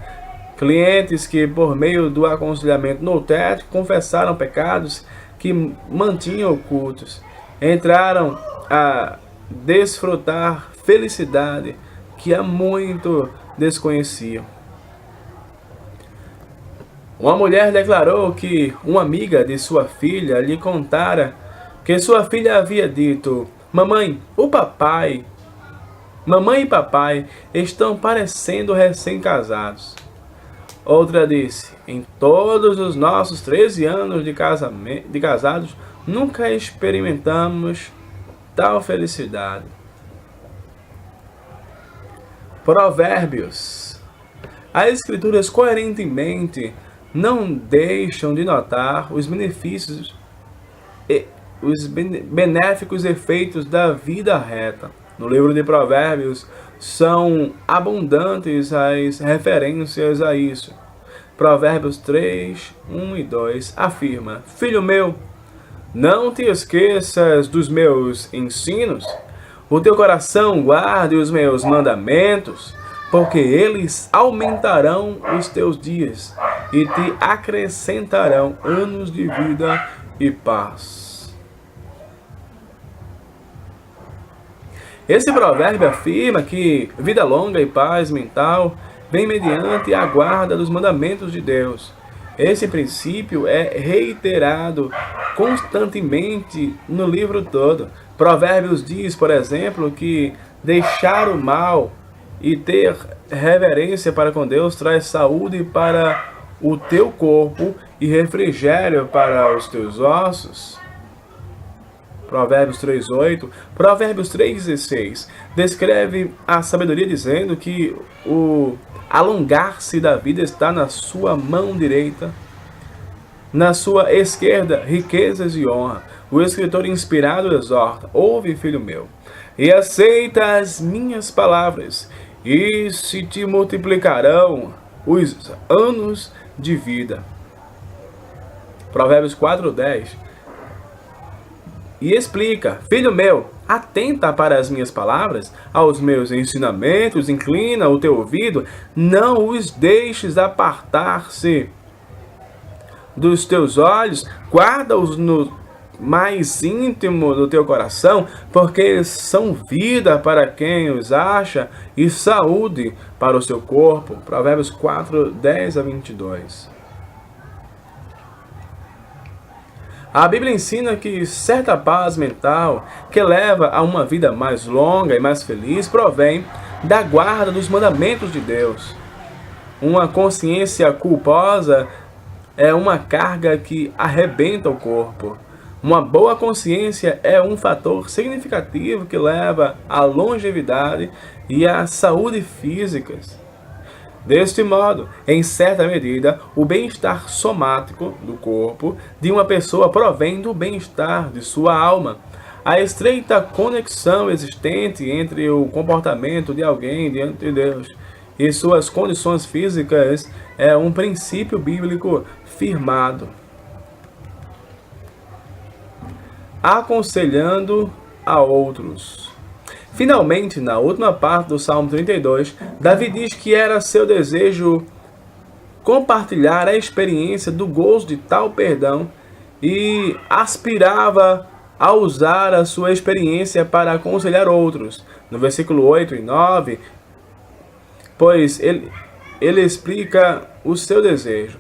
Clientes que, por meio do aconselhamento no teto, confessaram pecados que mantinham ocultos, entraram a desfrutar felicidade que há muito desconheciam. Uma mulher declarou que uma amiga de sua filha lhe contara que sua filha havia dito: mamãe e papai estão parecendo recém-casados. Outra disse: em todos os nossos 13 anos de casados, nunca experimentamos tal felicidade. Provérbios. As escrituras coerentemente não deixam de notar os benefícios e os benéficos efeitos da vida reta. No livro de Provérbios são abundantes as referências a isso. Provérbios 3, 1 e 2 afirma: filho meu, não te esqueças dos meus ensinos, o teu coração guarde os meus mandamentos, porque eles aumentarão os teus dias e te acrescentarão anos de vida e paz. Esse provérbio afirma que vida longa e paz mental vem mediante a guarda dos mandamentos de Deus. Esse princípio é reiterado constantemente no livro todo. Provérbios diz, por exemplo, que deixar o mal e ter reverência para com Deus traz saúde para o teu corpo e refrigério para os teus ossos. Provérbios 3:8, Provérbios 3:16 descreve a sabedoria dizendo que o alongar-se da vida está na sua mão direita, na sua esquerda riquezas e honra. O escritor inspirado exorta: ouve, filho meu, e aceita as minhas palavras, e se te multiplicarão os anos de vida. Provérbios 4:10 e explica: filho meu, atenta para as minhas palavras, aos meus ensinamentos, inclina o teu ouvido, não os deixes apartar-se dos teus olhos, guarda-os no mais íntimo do teu coração, porque eles são vida para quem os acha e saúde para o seu corpo. Provérbios 4:10-22. A Bíblia ensina que certa paz mental que leva a uma vida mais longa e mais feliz provém da guarda dos mandamentos de Deus. Uma consciência culposa é uma carga que arrebenta o corpo. Uma boa consciência é um fator significativo que leva à longevidade e à saúde físicas. Deste modo, em certa medida, o bem-estar somático do corpo de uma pessoa provém do bem-estar de sua alma. A estreita conexão existente entre o comportamento de alguém diante de Deus e suas condições físicas é um princípio bíblico firmado. Aconselhando a outros. Finalmente, na última parte do Salmo 32, Davi diz que era seu desejo compartilhar a experiência do gozo de tal perdão e aspirava a usar a sua experiência para aconselhar outros. No versículo 8 e 9, pois ele explica o seu desejo.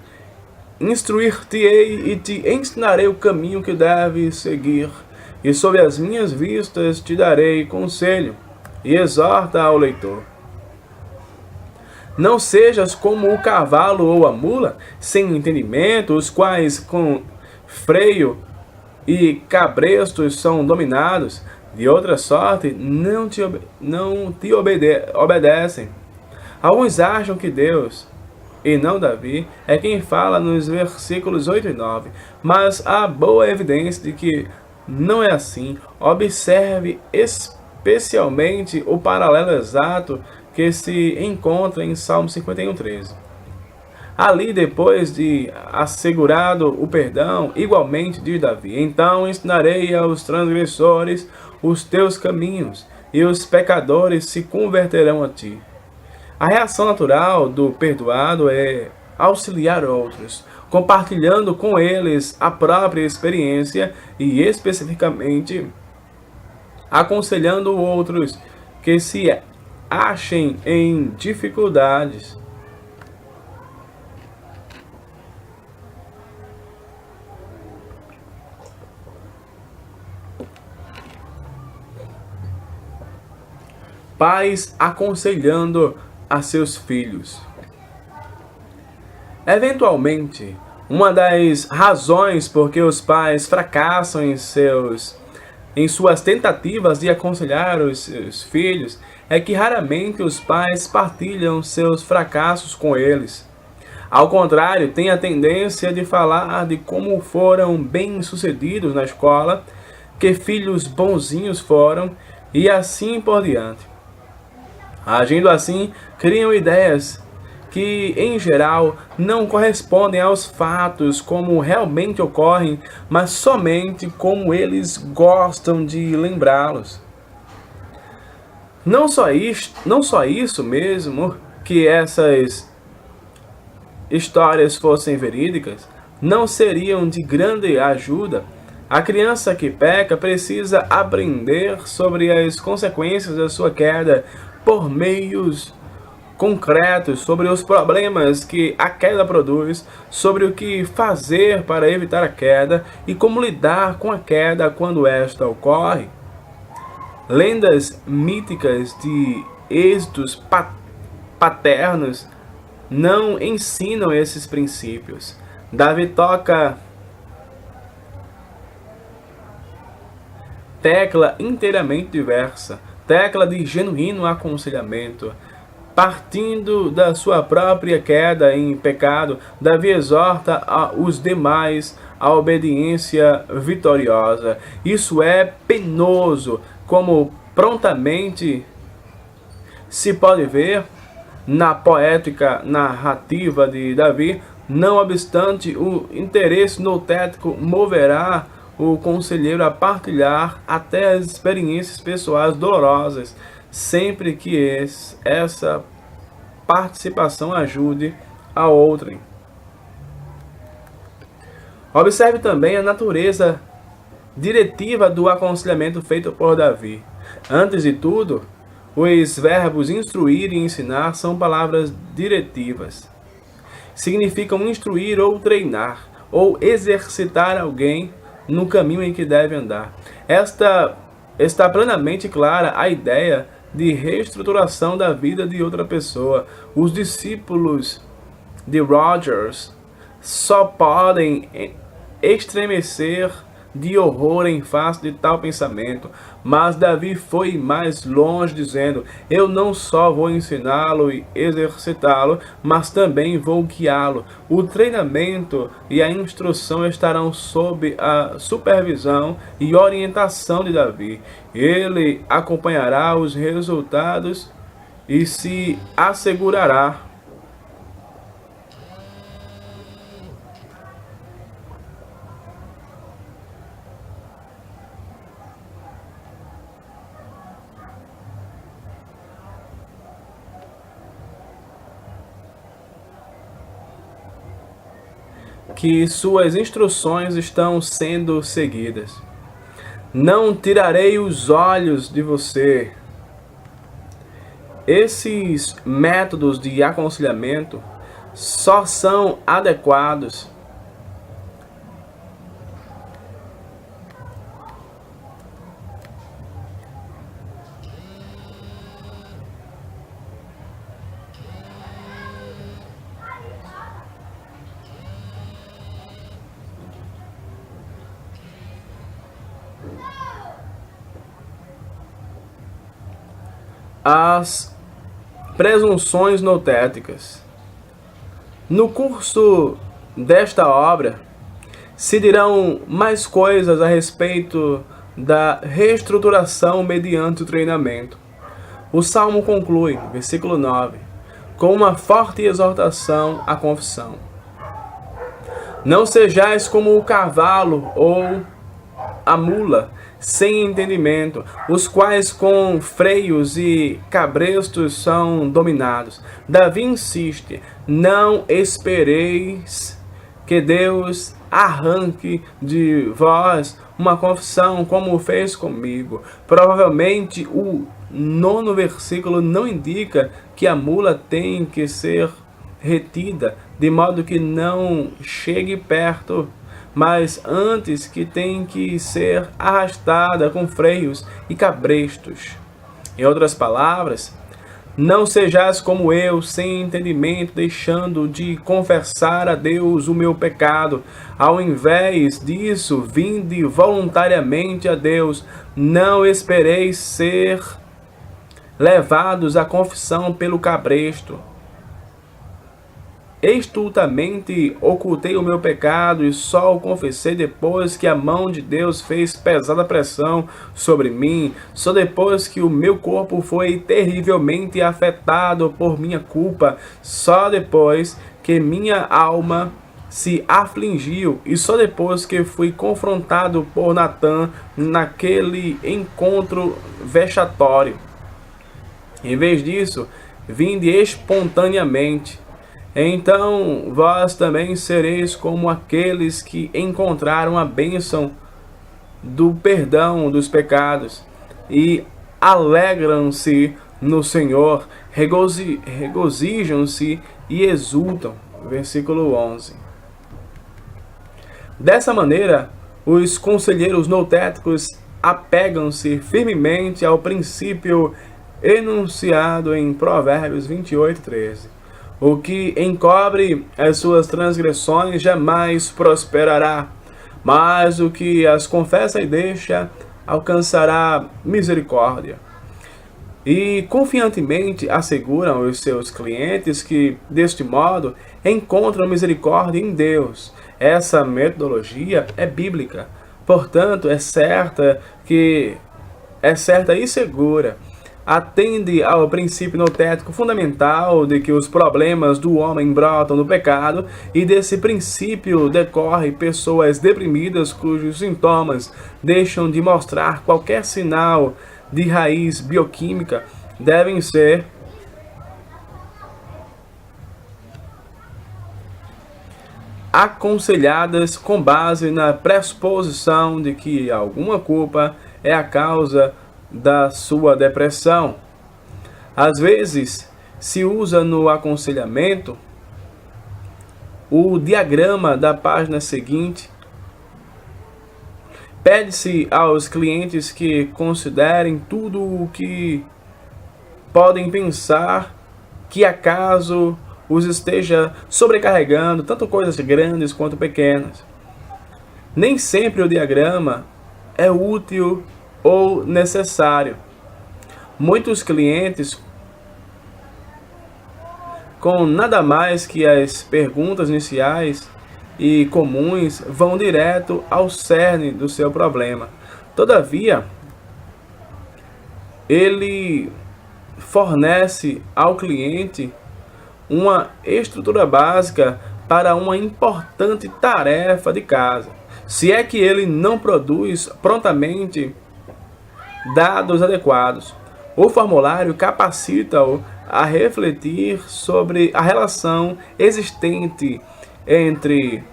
Instruir-te-ei e te ensinarei o caminho que deves seguir, e sob as minhas vistas te darei conselho, e exorta ao leitor. Não sejas como o cavalo ou a mula, sem entendimento, os quais com freio e cabrestos são dominados, de outra sorte não te obedecem. Alguns acham que Deus, e não Davi, é quem fala nos versículos 8 e 9, mas há boa evidência de que não é assim. Observe especialmente o paralelo exato que se encontra em Salmo 51:13. Ali, depois de assegurado o perdão, igualmente diz Davi: então ensinarei aos transgressores os teus caminhos, e os pecadores se converterão a ti. A reação natural do perdoado é auxiliar outros, compartilhando com eles a própria experiência e especificamente aconselhando outros que se achem em dificuldades. Pais aconselhando a seus filhos. Eventualmente, uma das razões por que os pais fracassam em suas tentativas de aconselhar os seus filhos é que raramente os pais partilham seus fracassos com eles. Ao contrário, têm a tendência de falar de como foram bem-sucedidos na escola, que filhos bonzinhos foram e assim por diante. Agindo assim, criam ideias que, em geral, não correspondem aos fatos como realmente ocorrem, mas somente como eles gostam de lembrá-los. Não só isso mesmo, que essas histórias fossem verídicas, não seriam de grande ajuda. A criança que peca precisa aprender sobre as consequências da sua queda por meios concretos, sobre os problemas que a queda produz, sobre o que fazer para evitar a queda e como lidar com a queda quando esta ocorre. Lendas míticas de êxitos paternos não ensinam esses princípios. Davi toca tecla inteiramente diversa, tecla de genuíno aconselhamento. Partindo da sua própria queda em pecado, Davi exorta os demais à obediência vitoriosa. Isso é penoso, como prontamente se pode ver na poética narrativa de Davi. Não obstante, o interesse noutético moverá o conselheiro a partilhar até as experiências pessoais dolorosas, sempre que essa participação ajude a outrem. Observe também a natureza diretiva do aconselhamento feito por Davi. Antes de tudo, os verbos instruir e ensinar são palavras diretivas. Significam instruir ou treinar, ou exercitar alguém no caminho em que deve andar. Está plenamente clara a ideia de reestruturação da vida de outra pessoa. Os discípulos de Rogers só podem estremecer de horror em face de tal pensamento, mas Davi foi mais longe, dizendo: eu não só vou ensiná-lo e exercitá-lo, mas também vou guiá-lo. O treinamento e a instrução estarão sob a supervisão e orientação de Davi. Ele acompanhará os resultados e se assegurará que suas instruções estão sendo seguidas. Não tirarei os olhos de você. Esses métodos de aconselhamento só são adequados às presunções notéticas. No curso desta obra, se dirão mais coisas a respeito da reestruturação mediante o treinamento. O Salmo conclui, versículo 9, com uma forte exortação à confissão. Não sejais como o cavalo ou a mula, sem entendimento, os quais com freios e cabrestos são dominados. Davi insiste, não espereis que Deus arranque de vós uma confissão como fez comigo. Provavelmente o 9º versículo não indica que a mula tem que ser retida, de modo que não chegue perto, mas antes que tem que ser arrastada com freios e cabrestos. Em outras palavras, não sejais como eu, sem entendimento, deixando de confessar a Deus o meu pecado. Ao invés disso, vinde voluntariamente a Deus. Não espereis ser levados à confissão pelo cabresto. Estultamente ocultei o meu pecado e só o confessei depois que a mão de Deus fez pesada pressão sobre mim, só depois que o meu corpo foi terrivelmente afetado por minha culpa, só depois que minha alma se afligiu e só depois que fui confrontado por Natã naquele encontro vexatório. Em vez disso, vinde espontaneamente. Então vós também sereis como aqueles que encontraram a bênção do perdão dos pecados e alegram-se no Senhor, regozijam-se e exultam. Versículo 11. Dessa maneira, os conselheiros notéticos apegam-se firmemente ao princípio enunciado em Provérbios 28:13. O que encobre as suas transgressões jamais prosperará, mas o que as confessa e deixa alcançará misericórdia. E confiantemente asseguram os seus clientes que, deste modo, encontram misericórdia em Deus. Essa metodologia é bíblica, portanto, é certa e segura. Atende ao princípio notético fundamental de que os problemas do homem brotam do pecado, e desse princípio decorre pessoas deprimidas cujos sintomas deixam de mostrar qualquer sinal de raiz bioquímica devem ser aconselhadas com base na pressuposição de que alguma culpa é a causa da sua depressão. Às vezes, se usa no aconselhamento o diagrama da página seguinte. Pede-se aos clientes que considerem tudo o que podem pensar que acaso os esteja sobrecarregando, tanto coisas grandes quanto pequenas. Nem sempre o diagrama é útil ou necessário. Muitos clientes, com nada mais que as perguntas iniciais e comuns, vão direto ao cerne do seu problema. Todavia, ele fornece ao cliente uma estrutura básica para uma importante tarefa de casa. Se é que ele não produz prontamente dados adequados, o formulário capacita-o a refletir sobre a relação existente entre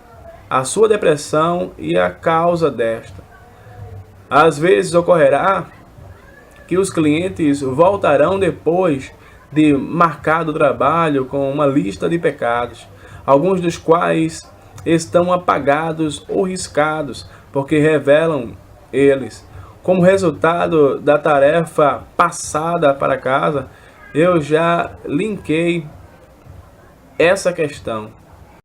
a sua depressão e a causa desta. Às vezes ocorrerá que os clientes voltarão depois de marcado o trabalho com uma lista de pecados, alguns dos quais estão apagados ou riscados, porque revelam eles. Como resultado da tarefa passada para casa, eu já linkei essa questão.